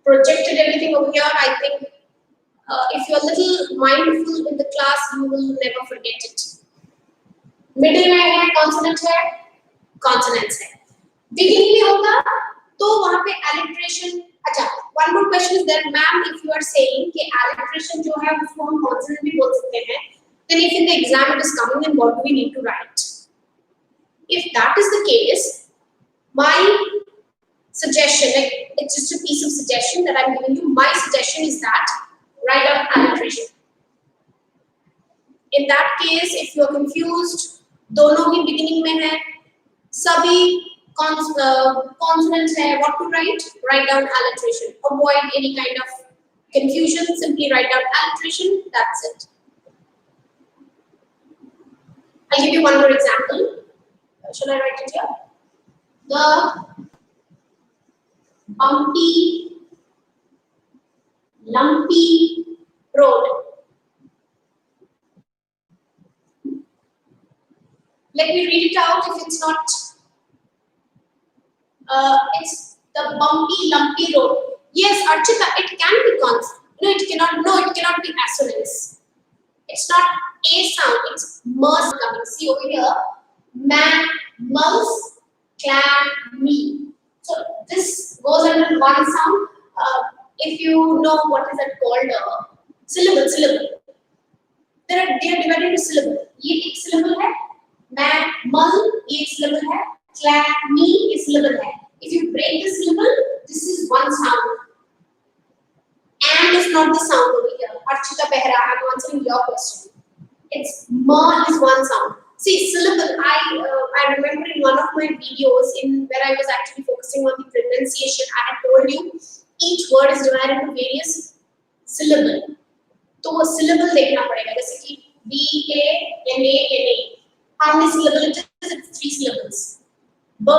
projected everything over here, I think if you're a little mindful in the class, you will never forget it. Middle में है, consonant है, consonants है. Beginning में होगा, तो वहाँ पे alliteration. अच्छा, one more question is that, ma'am, if you are saying कि alliteration जो है उसको हम consonant भी बोल सकते हैं, then if in the exam it is coming, then what do we need to write? If that is the case, my suggestion, like it's just a piece of suggestion that I'm giving you. My suggestion is that write down alliteration. In that case, if you are confused, दोनों ही beginning में है, सभी consonants है, what to write? Write down alliteration. Avoid any kind of confusion. Simply write down alliteration. That's it. I'll give you one more example. Shall I write it here? The bumpy, lumpy road. Let me read it out if it's not. It's the bumpy, lumpy road. Yes, Archita, it can be consonant. No, it cannot. No, it cannot be assonance. It's not a sound. It's mers coming. See over here, man, mouse, clan, me. So this goes under one sound. If you know what is that called, syllable, syllable. They are divided into syllable. ये एक syllable है, man, mul ये एक syllable है, clan, me एक syllable है. If you break the syllable, this is one sound. And is not the sound over here. Archita Behra, I'm answering your question. It's ma is one sound. See, syllable. I remember in one of my videos in where I was actually focusing on the pronunciation. I had told you each word is divided into various syllable. तो वो syllable देखना पड़ेगा. जैसे कि B-A-N-A-N-A. How many syllable it is? It's 3 syllables. B,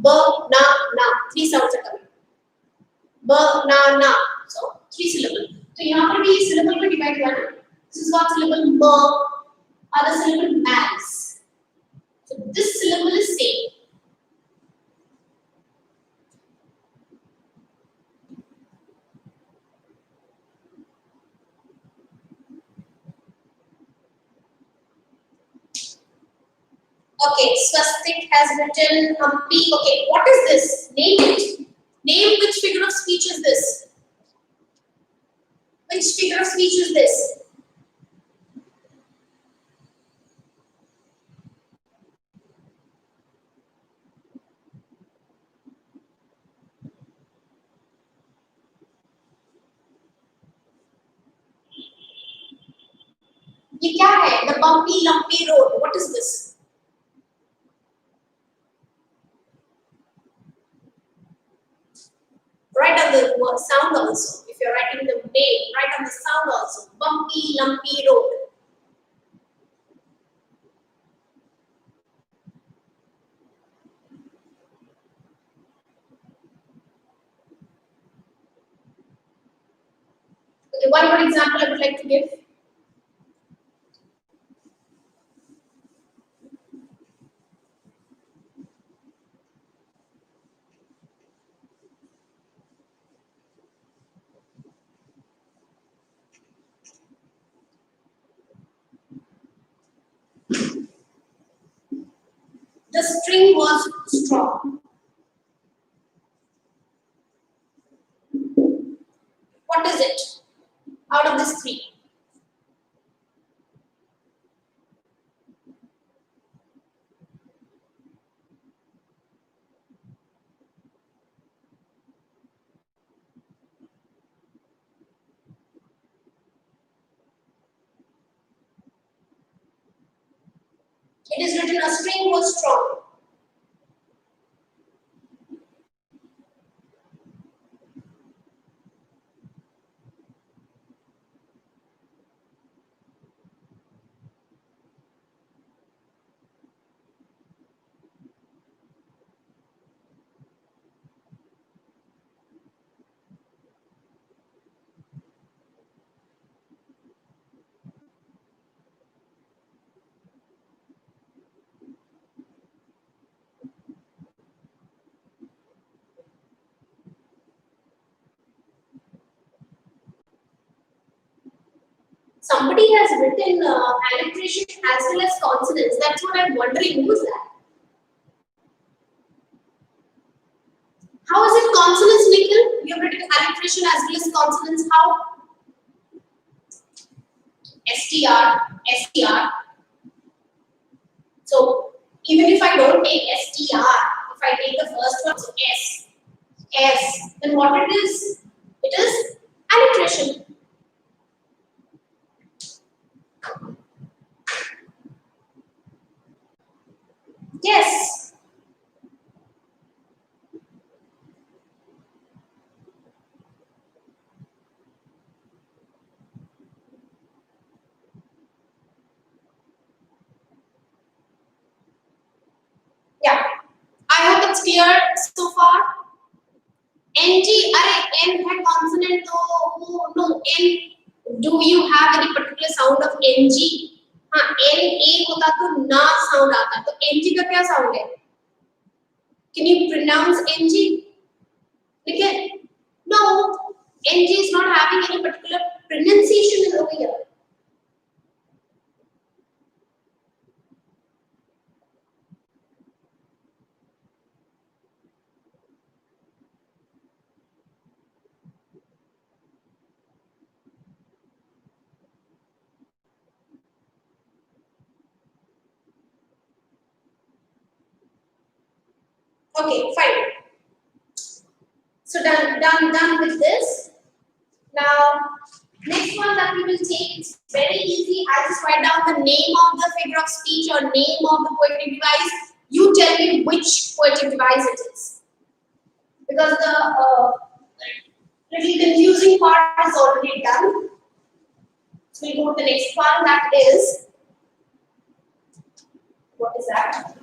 na, na. 3 sounds are coming. B, na. So 3 syllable. तो यहाँ पर भी syllable को divide हुआ ना. This is one syllable ma, other syllable malice. So this syllable is same. Okay, Swastik has written Humpy. Okay, what is this? Name it. Name which figure of speech is this? Which figure of speech is this? ये क्या है? The bumpy, lumpy road. What is this? Write on the sound also. If you're writing the name, write on the sound also. Bumpy, lumpy road. Okay, one more example I would like to give. The string was strong. What is it out of this 3? It is written a string was strong. Somebody has written alliteration as well as consonants. That's what I'm wondering. Who is that? How is it consonants, Nikhil? You have written alliteration as well as consonants. How? STR. So even if I don't take STR, if I take the first one, so S, then what it is? It is alliteration. Yes. again, do you have any particular sound of ng? हाँ n a होता तो ना sound आता, तो ng का क्या sound है? Can you pronounce ng? ठीक है? No, ng is not having any particular pronunciation over here. Okay, fine. So done with this. Now, next one that we will take is very easy. I'll just write down the name of the figure of speech or name of the poetic device. You tell me which poetic device it is. Because the little confusing part is already done. So we go to the next one, that is, what is that?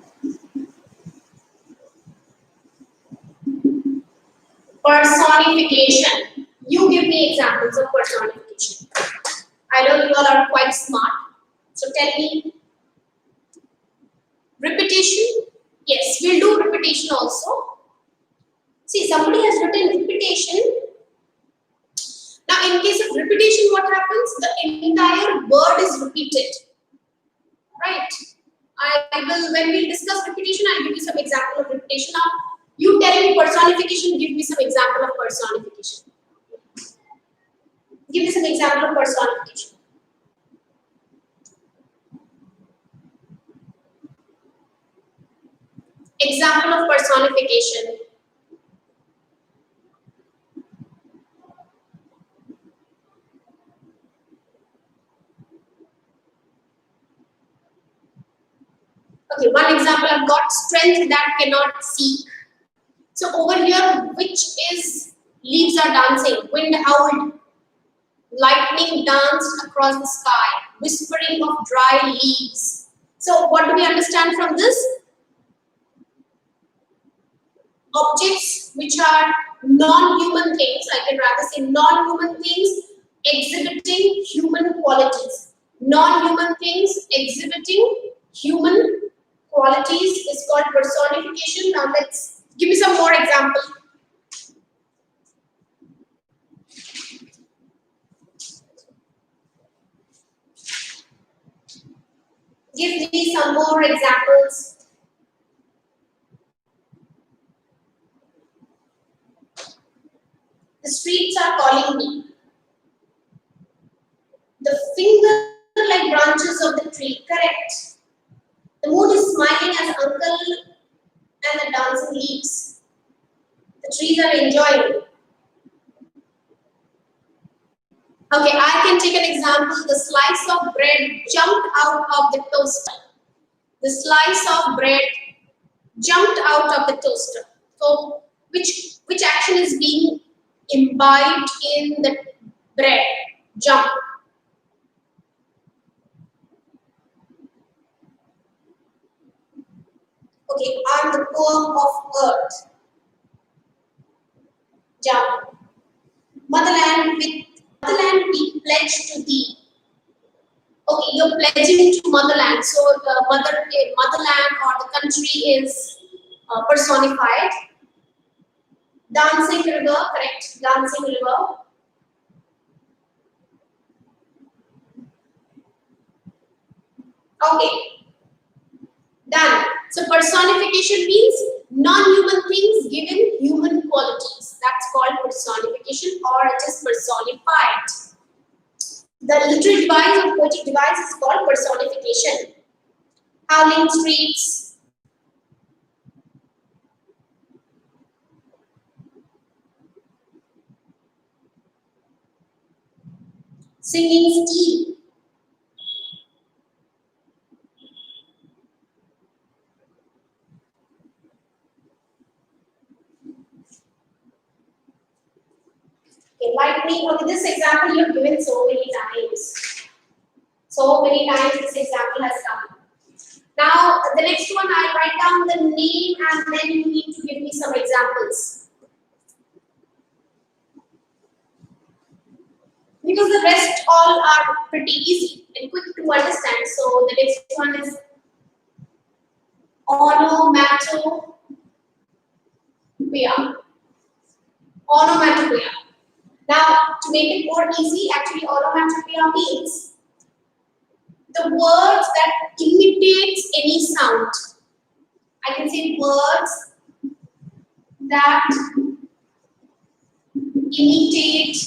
Personification. You give me examples of personification. I know you all are quite smart. So tell me. Repetition. Yes, we'll do repetition also. See, somebody has written repetition. Now, in case of repetition, what happens? The entire word is repeated. Right? I will, when we discuss repetition, I'll give you some example of repetition. Now, you tell me personification, give me some example of personification. Give me some example of personification. Example of personification. Okay, one example I've got, strength that cannot seek. So over here, which is leaves are dancing, wind howled, lightning danced across the sky, whispering of dry leaves. So what do we understand from this? Objects which are non-human things, I can rather say non-human things exhibiting human qualities. Non-human things exhibiting human qualities is called personification. Now let's give me some more examples. Give me some more examples. The streets are calling me. The finger-like branches of the tree, correct. The moon is smiling as uncle and the dancing leaves. The trees are enjoying. Okay, I can take an example. The slice of bread jumped out of the toaster. The slice of bread jumped out of the toaster. So, which action is being imbibed in the bread? Jump. Okay, on the poem of earth. Jump. Motherland, with motherland we pledge to thee. Okay, you're pledging to motherland. So the motherland or the country is personified. Dancing river, correct. Dancing river. Okay. Done. So personification means non-human things given human qualities. That's called personification, or it is personified. The literary device or poetic device is called personification. Howling streets, singing steel, okay, lightning. Okay, this example you have given so many times. So many times this example has come. Now the next one, I'll write down the name and then you need to give me some examples. because the rest all are pretty easy and quick to understand. So the next one is onomatopoeia. Onomatopoeia. Now, to make it more easy, actually onomatopoeia means the words that imitates any sound. I can say words that imitate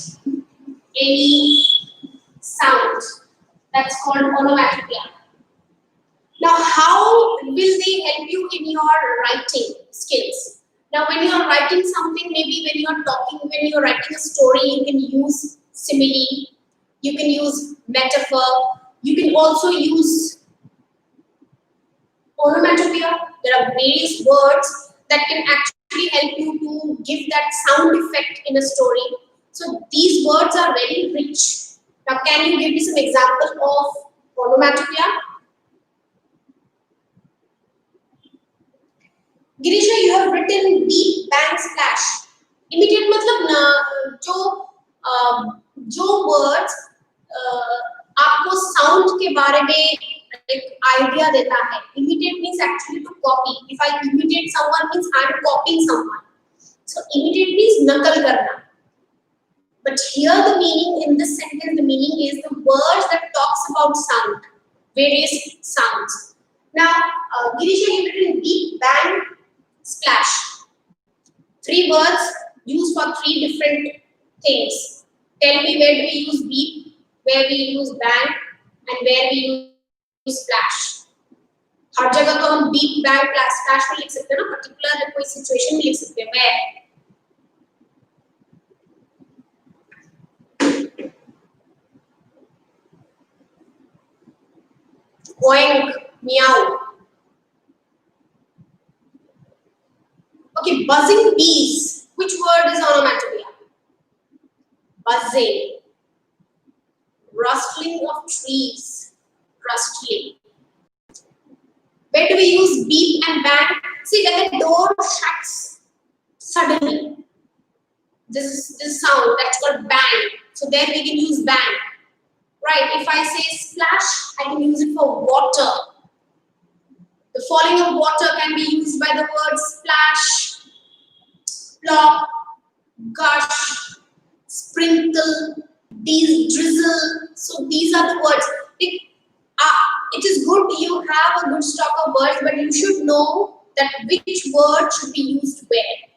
any sound. That's called onomatopoeia. Now, how will they help you in your writing skills? Now, when you are writing something, maybe when you are talking, when you are writing a story, you can use simile, you can use metaphor, you can also use onomatopoeia. There are various words that can actually help you to give that sound effect in a story. So these words are very rich. Now, can you give me some example of onomatopoeia? Girisha, you have written beep, bang, splash. Imitate मतलब ना जो words आपको sound के बारे में एक idea देता है. Imitate means actually to copy. If I imitate someone means I am copying someone. So imitate means नकल करना. But here the meaning in this sentence, the meaning is the words that talks about sound, various sounds. Now, Girisha, you have written beep, bang, splash. 3 words used for 3 different things. Tell me where do we use beep, where we use bang, and where we use splash. हर जगह तो हम beep, bang, splash में लिख सकते हैं ना, particular कोई situation में लिख सकते हैं. Where? Oink, meow. Okay, buzzing bees. Which word is onomatopoeia? Buzzing. Rustling of trees. Rustling. Where do we use beep and bang? See, when the door shuts suddenly, this sound, that's called bang. So there we can use bang. Right, if I say splash, I can use it for water. The falling of water can be used by the words splash, plop, gush, sprinkle, drizzle. So these are the words. It is good you have a good stock of words, but you should know that which word should be used where.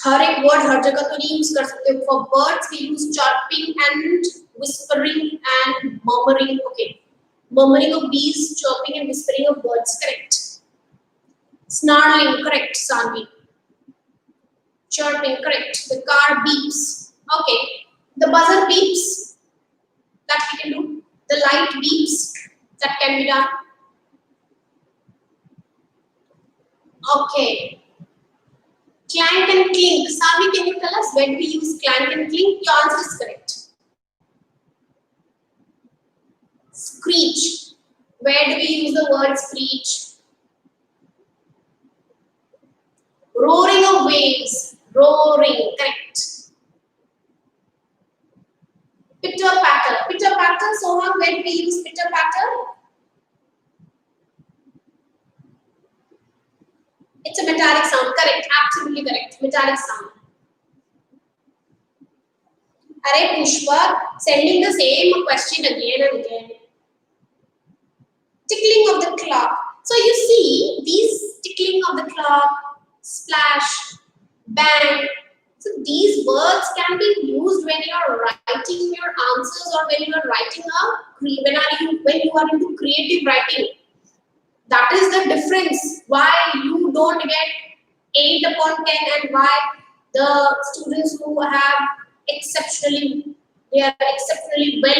हर एक word हर जगह तो नहीं use कर सकते. For birds we use chirping and whispering and murmuring. Okay, murmuring of bees, chirping and whispering of birds. Correct. Snarling. Correct, Sanvi. Chirping. Correct. The car beeps. Okay. The buzzer beeps. That we can do. The light beeps. That can be done. Okay. Clank and clink. Sami, can you tell us when we use clank and clink? Your answer is correct. Screech. Where do we use the word screech? Roaring of waves. Roaring. Correct. Pitter patter. Pitter patter. Sohan, when we use pitter patter? It's a metallic sound. Correct. Absolutely correct. Metallic sound. Arey Pushpa, sending the same question again and again. Tickling of the clock. So you see, these tickling of the clock, splash, bang. So these words can be used when you are writing your answers or when you are writing when you are into creative writing. That is the difference why you don't get 8 upon 10 and why the students who have exceptionally well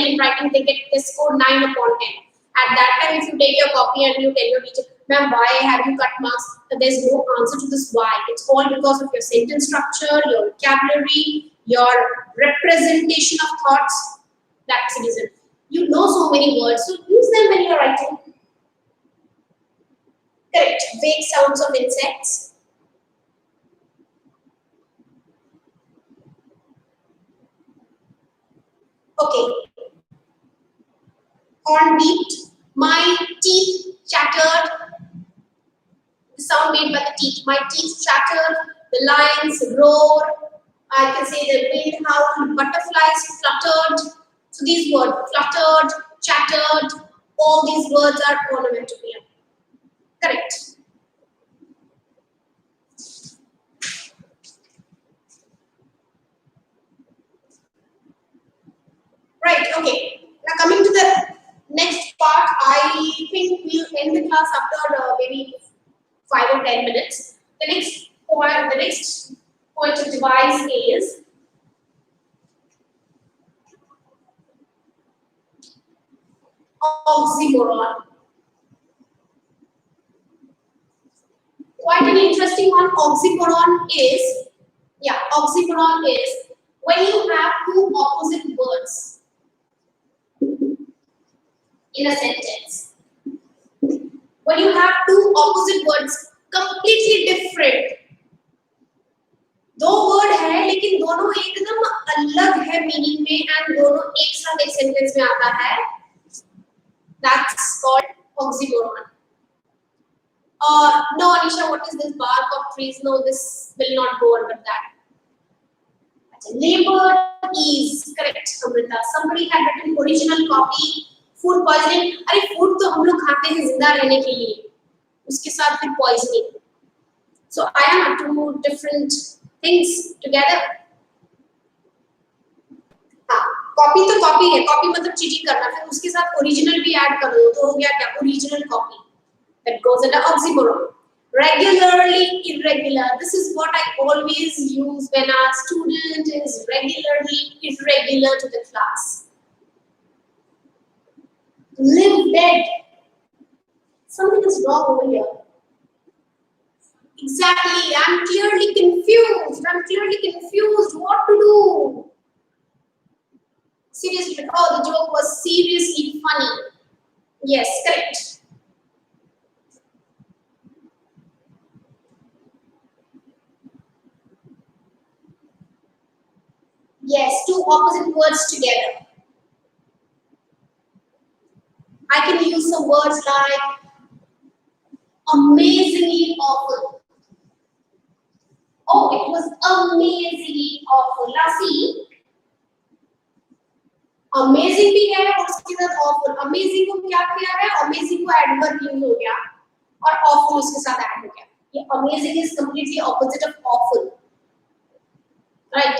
in writing, they score 9 upon 10. At that time, if you take your copy and you tell your teacher, ma'am, why have you cut marks? There's no answer to this why. It's all because of your sentence structure, your vocabulary, your representation of thoughts. That's the reason. You know so many words, so use them when you're writing. Correct. Vague sounds of insects. Okay, horn beat. My teeth chattered. The sound made by the teeth. My teeth chattered. The lions roared. I can say the wind howled. Butterflies fluttered. So these words, fluttered, chattered, all these words are onomatopoeia. Correct. Right, okay. Now coming to the next part, I think we'll end the class after maybe 5 or 10 minutes. The next poetic device is oxymoron. Quite an interesting one. Oxymoron is when you have two opposite words in a sentence. When you have two opposite words completely different, दो word है लेकिन दोनों एकदम अलग है meaning में and दोनों एक साथ एक सेंटेंस में आता है, that's called oxymoron. No, Anisha, what is this bark of trees? No, this will not go under that. Labor is correct, Amrita. Somebody had written original copy. Food poisoning. अरे food तो हम लोग खाते हैं जिंदा रहने के लिए, उसके साथ फिर poisoning. So I am two different things together. हाँ, कॉपी तो कॉपी है. कॉपी मतलब चीटिंग करना, फिर उसके साथ ओरिजिनल भी ऐड कर दो तो हो गया क्या? Original copy. That goes under oxymoron. Regularly irregular. This is what I always use when a student is regularly irregular to the class. Live dead. Something is wrong over here. Exactly. I'm clearly confused. What to do? Seriously, oh, the joke was seriously funny. Yes, correct. Yes, two opposite words together. I can use some words like amazingly awful. Oh, it was amazingly awful. Now see, amazing भी है और उसके साथ awful. Amazing को क्या किया है? Amazing को adverb use हो गया और awful उसके साथ add हो गया. ये amazing is completely opposite of awful, right?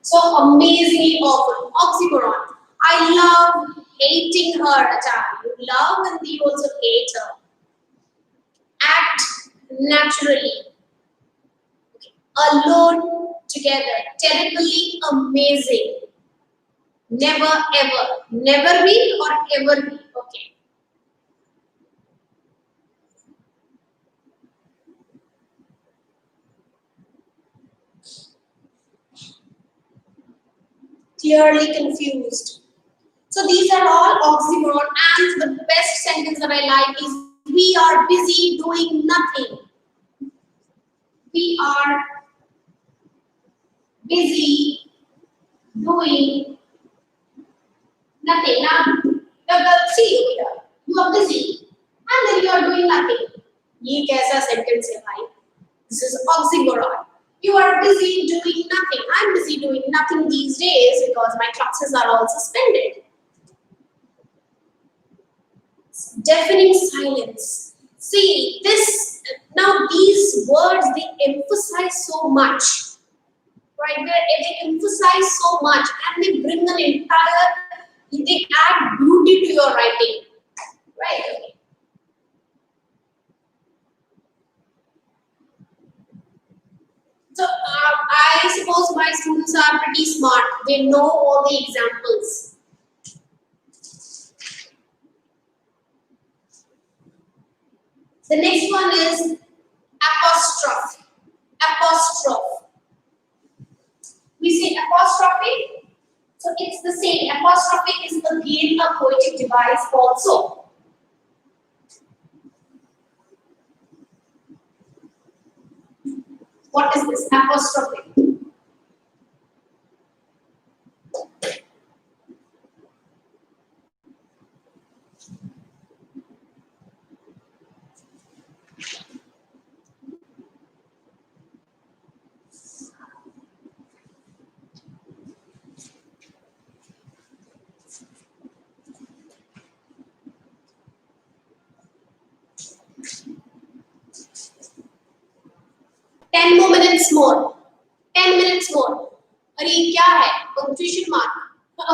So amazingly awful. Oxymoron. I love hating her. Acha, you love and you also hate her. Act naturally. Okay. Alone together. Terribly amazing. Never ever. Never be or ever be. Okay. Clearly confused. So these are all oxymoron, and the best sentence that I like is we are busy doing nothing. We are busy doing nothing. Now, see here, you are busy and then you are doing nothing. ये कैसा sentence है भाई? This is oxymoron. You are busy doing nothing. I'm busy doing nothing these days because my classes are all suspended. Deafening silence. See, now these words, they emphasize so much, right? They emphasize so much and they bring they add beauty to your writing, right? Okay. So I suppose my students are pretty smart. They know all the examples. The next one is apostrophe. Apostrophe. We say apostrophe, so it's the same. Apostrophe is again a poetic device also. What is this apostrophe? minutes more, 10 minutes more. Arey, kya hai? Punctuation mark.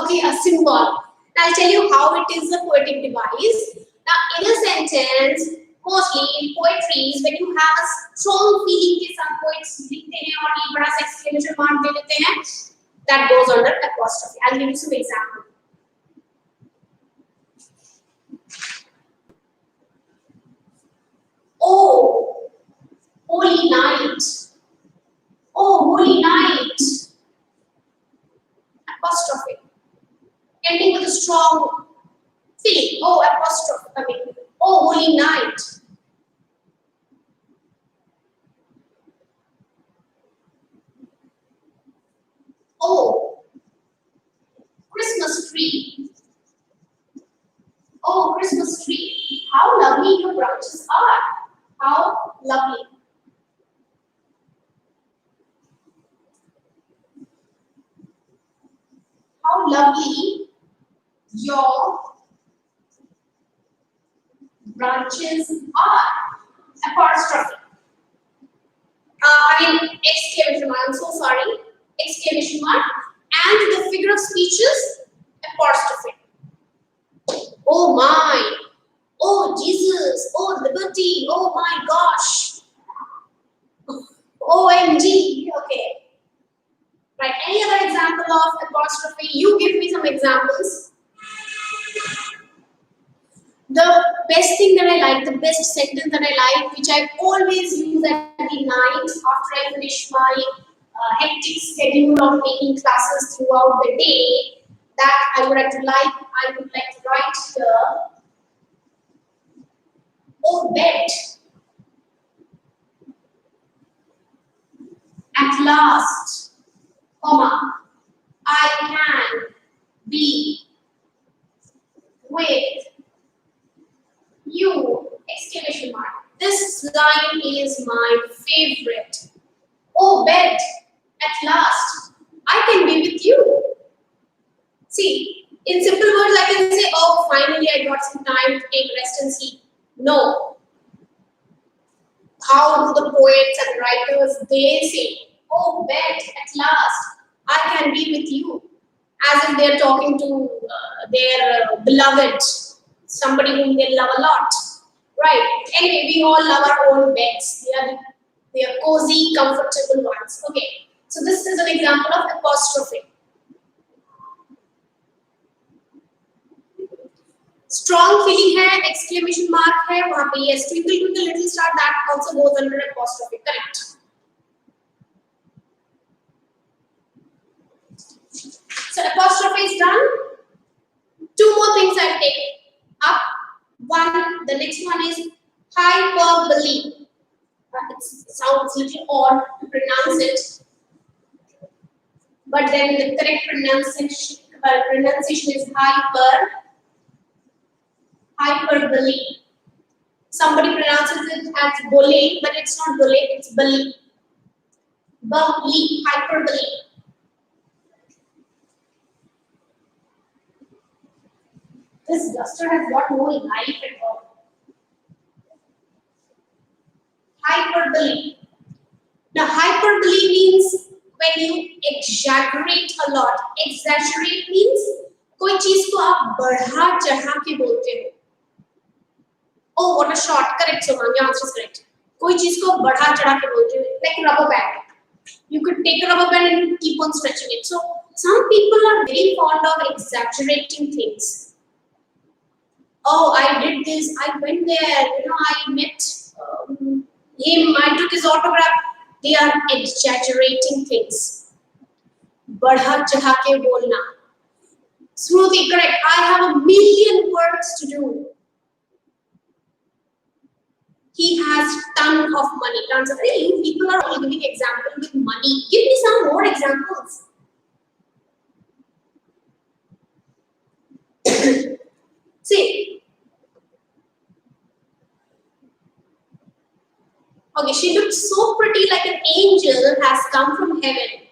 Okay, a symbol. I'll tell you how it is a poetic device. Now, in a sentence, mostly in poetries, when you have a strong feeling के साथ poets लिखते हैं और ये बड़ा सा exclamation mark दे देते हैं, that goes under apostrophe. I'll give you some example. Oh, holy night. Oh, holy night. Apostrophe. Ending with a strong feeling. Oh, apostrophe. I mean, oh, holy night. Oh, Christmas tree. Oh, Christmas tree. How lovely your branches are. How lovely. How lovely your branches are. Apostrophe. Exclamation mark. I'm so sorry. Exclamation mark. And the figure of speech is apostrophe. Oh my. Oh Jesus. Oh liberty. Oh my gosh. OMG. Okay. Right. Any other example of apostrophe? You give me some examples. The best thing that I like, the best sentence that I like, which I always use at the night after I finish my hectic schedule of taking classes throughout the day, that I would like to write here. Oh, bet. At last, comma, I can be with you, exclamation mark. This line is my favorite. Oh, bet, at last, I can be with you. See, in simple words, I can say, oh, finally, I got some time to take rest and sleep. No. How do the poets and writers, they say, oh, bet, at last, I can be with you. As if they're talking to their beloved, somebody whom they love a lot. Right. Anyway, we all love our own beds. They are cozy, comfortable ones. Okay. So this is an example of apostrophe. Strong feeling hai, exclamation mark hai, wahan pe yes, twinkle twinkle little star, that also goes under apostrophe. Correct. So apostrophe is done. Two more things I'll take up. One, the next one is hyperbole. It sounds a little odd to pronounce it, but then the correct pronunciation is hyperbole. Somebody pronounces it as bole, but it's not bole, it's bali. Hyperbole. This duster has got no life at all. Hyperbole. Now, hyperbole means when you exaggerate a lot. Exaggerate means कोई चीज को आप बढ़ा चढ़ा के बोलते हो. Oh, what a shot! Correct, Soman. Your answer is correct. कोई चीज को बढ़ा चढ़ा के बोलते हो. Like rubber band. You could take a rubber band and keep on stretching it. So some people are very fond of exaggerating things. Oh, I did this. I went there. I met him. I took his autograph. They are exaggerating things. बढ़ा चढ़ा के बोलना. Smoothie, correct. I have a million works to do. He has ton of money. Tons of you people are only giving example with money. Give me some more examples. See. Okay, she looked so pretty, like an angel has come from heaven.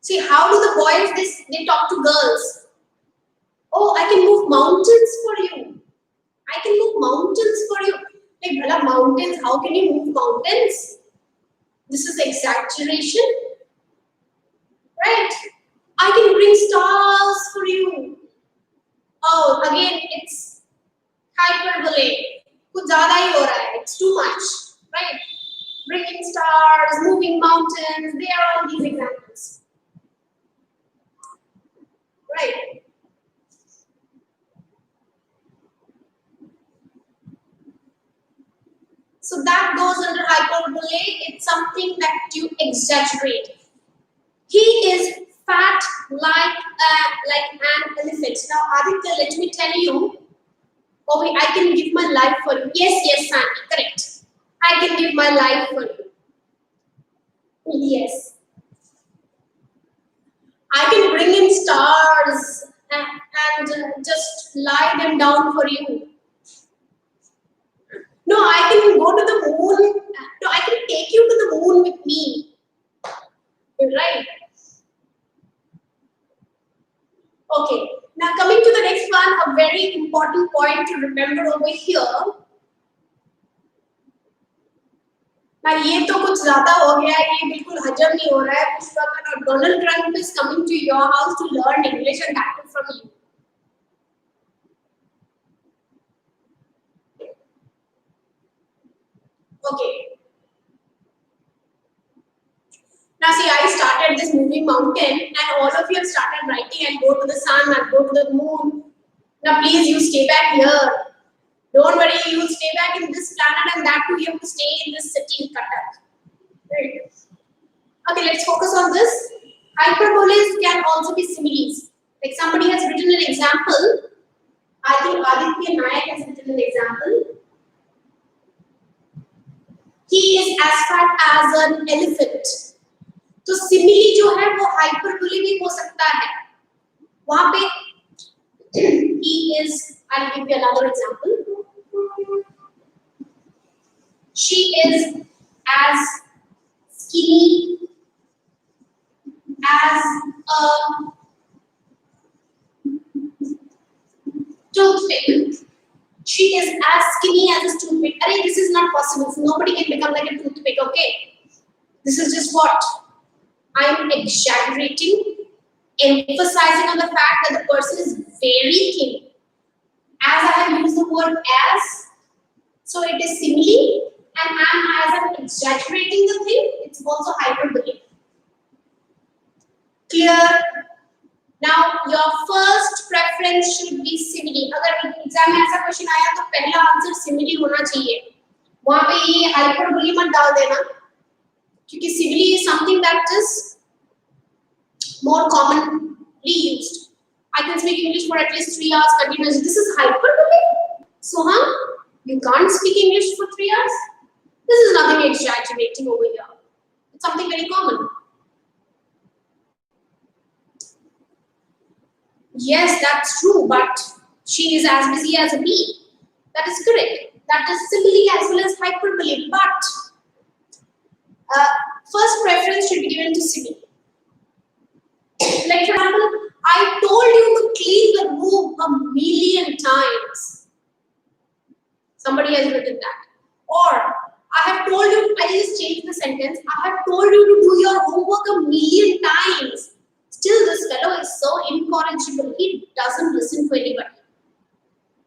See, how do the boys they talk to girls? Oh, I can move mountains for you. I can move mountains for you. Like, bhala, mountains, how can you move mountains? This is exaggeration, right? I can bring stars for you. Oh, again, it's hyperbole. कुछ ज़्यादा ही हो रहा है. It's too much, right? Bringing stars, moving mountains. They are all these examples, right? So that goes under hyperbole. It's something that you exaggerate. He is fat like an elephant. Now, Aditya, let me tell you. Oh, I can give my life for you. Yes, Sandy, correct. I can give my life for you. Yes. I can bring in stars and just lie them down for you. No, I can go to the moon. No, I can take you to the moon with me. Right. Okay. Now coming to the next one, a very important point to remember over here. Now ये तो कुछ ज़्यादा हो गया, ये बिल्कुल हजम नहीं हो रहा है. Pushpa Donald Trump is coming to your house to learn English and that too from you. Okay. Now see, I started this moving mountain and all of you have started writing and go to the sun and go to the moon. Now please, you stay back here. Don't worry, you will stay back in this planet and that too you have to stay in this city in Qatar. Right. Okay, let's focus on this. Hyperboles can also be similes. Like somebody has written an example. I think Aditya Nayak has written an example. He is as fat as an elephant. तो simile जो है वो hyperbole भी हो सकता है. वहां पे he is, I'll give you another example. She is as skinny as a toothpick. She is as skinny as a toothpick. Arey, this is not possible. So nobody can become like a toothpick, okay? This is just what? I am exaggerating, emphasizing on the fact that the person is very thin. As I have used the word as, so it is simile, and as I'm exaggerating the thing, it's also hyperbole. Clear? Now, your first preference should be simile. अगर exam में ऐसा question आया तो पहला answer simile होना चाहिए. वहाँ पे ये hyperbole मत डाल देना, क्योंकि simile is something that is more commonly used. I can speak English for at least 3 hours continuously. This is hyperbole. So, you can't speak English for 3 hours. This is nothing exaggerating over here. It's something very common. Yes, that's true, but she is as busy as a bee. That is correct. That is simile as well as hyperbole. But first preference should be given to simile. Like for example, I told you to clean the room 1,000,000 times. Somebody has written that. Or I have told you, I just changed the sentence. I have told you to do your homework 1,000,000 times. Still, this fellow is so incorrigible. He doesn't listen to anybody.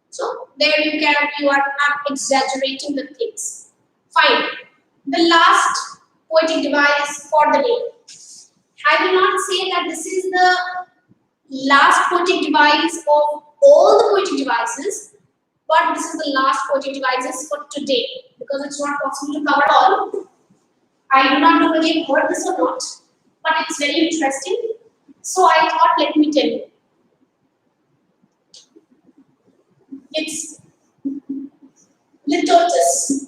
So there you are exaggerating the things. Fine. The last poetic device for the day. I will not say that this is the last poetic device of all the poetic devices, but this is the last poetic devices for today because it's not possible to cover all. I do not know whether you've heard this or not, but it's very interesting. So I thought, let me tell you. It's litotes.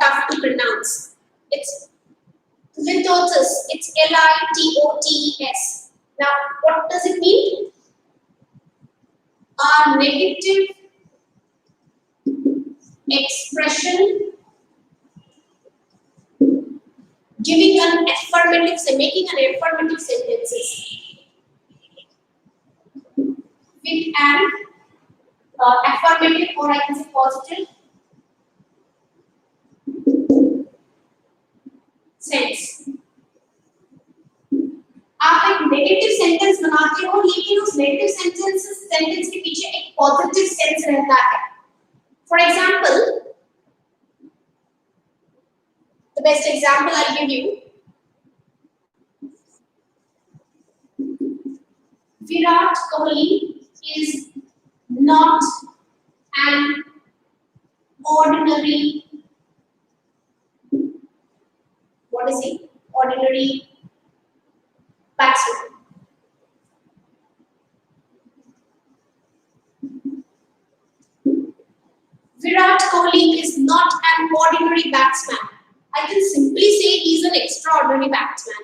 Tough to pronounce. It's litotes. It's Litotes. Now, what does it mean? A negative expression giving an affirmative, making an affirmative sentences with an affirmative, or I can say positive sense. आप एक negative sentence बनाते हो लेकिन उस negative sentence के पीछे एक positive sense रहता है। For example, the best example I give you, Virat Kohli is not an ordinary, what is he? Ordinary batsman. Virat Kohli is not an ordinary batsman. I can simply say he's an extraordinary batsman.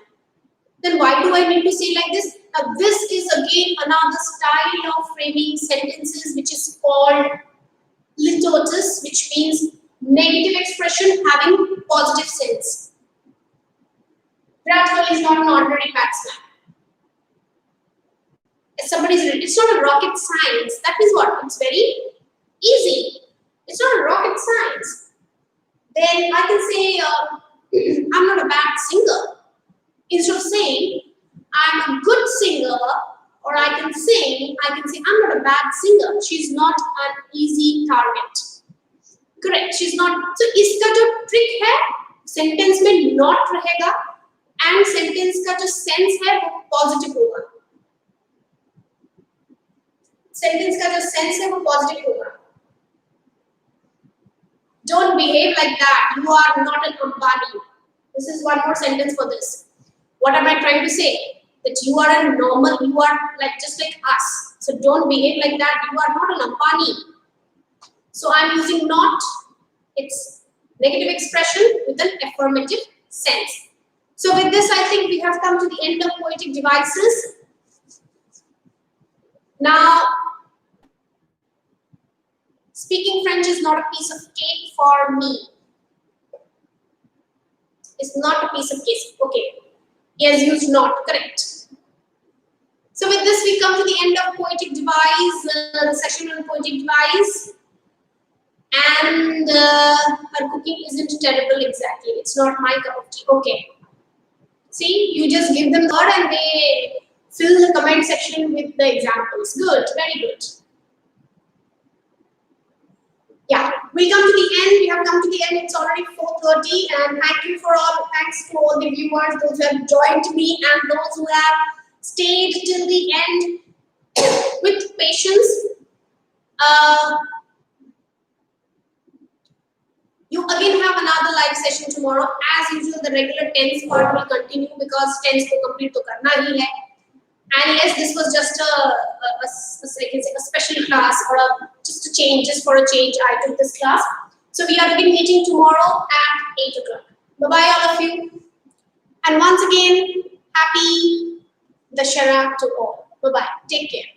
Then why do I need to say like this? Now this is again another style of framing sentences which is called litotus, which means negative expression having positive sense. Virat Kohli is not an ordinary batsman. If somebody's written, it's not a rocket science. That means what? It's very easy. It's not a rocket science. Then I can say, I'm not a bad singer. Instead of saying, I'm a good singer, or I can say, I'm not a bad singer. She's not an easy target. Correct. She's not. So, इसका जो trick है, sentence में not रहेगा, and sentence का जो sense है वो positive होगा. Sentence का जो sense है वो positive होगा. Don't behave like that. You are not an Ambani. This is one more sentence for this. What am I trying to say? That you are a normal, you are like just like us. So don't behave like that. You are not an Ambani. So I'm using not. It's negative expression with an affirmative sense. So with this, I think we have come to the end of poetic devices. Now, speaking French is not a piece of cake for me. It's not a piece of cake. Okay. Yes, used not. Correct. So with this, we come to the end of poetic device, the session on poetic device. And her cooking isn't terrible exactly. It's not my cup of tea. Okay. See, you just give them the word and they fill the comment section with the examples. Good. Very good. Yeah, we come to the end. We have come to the end. It's already 4:30, and thanks to all the viewers, those who have joined me, and those who have stayed till the end with patience. You again have another live session tomorrow. As usual, the regular tense part will continue because tense ko complete to karna hi hai. And yes, this was just a special class or just for a change, I took this class. So we are again meeting tomorrow at 8 o'clock. Bye-bye all of you. And once again, happy Dashara to all. Bye-bye. Take care.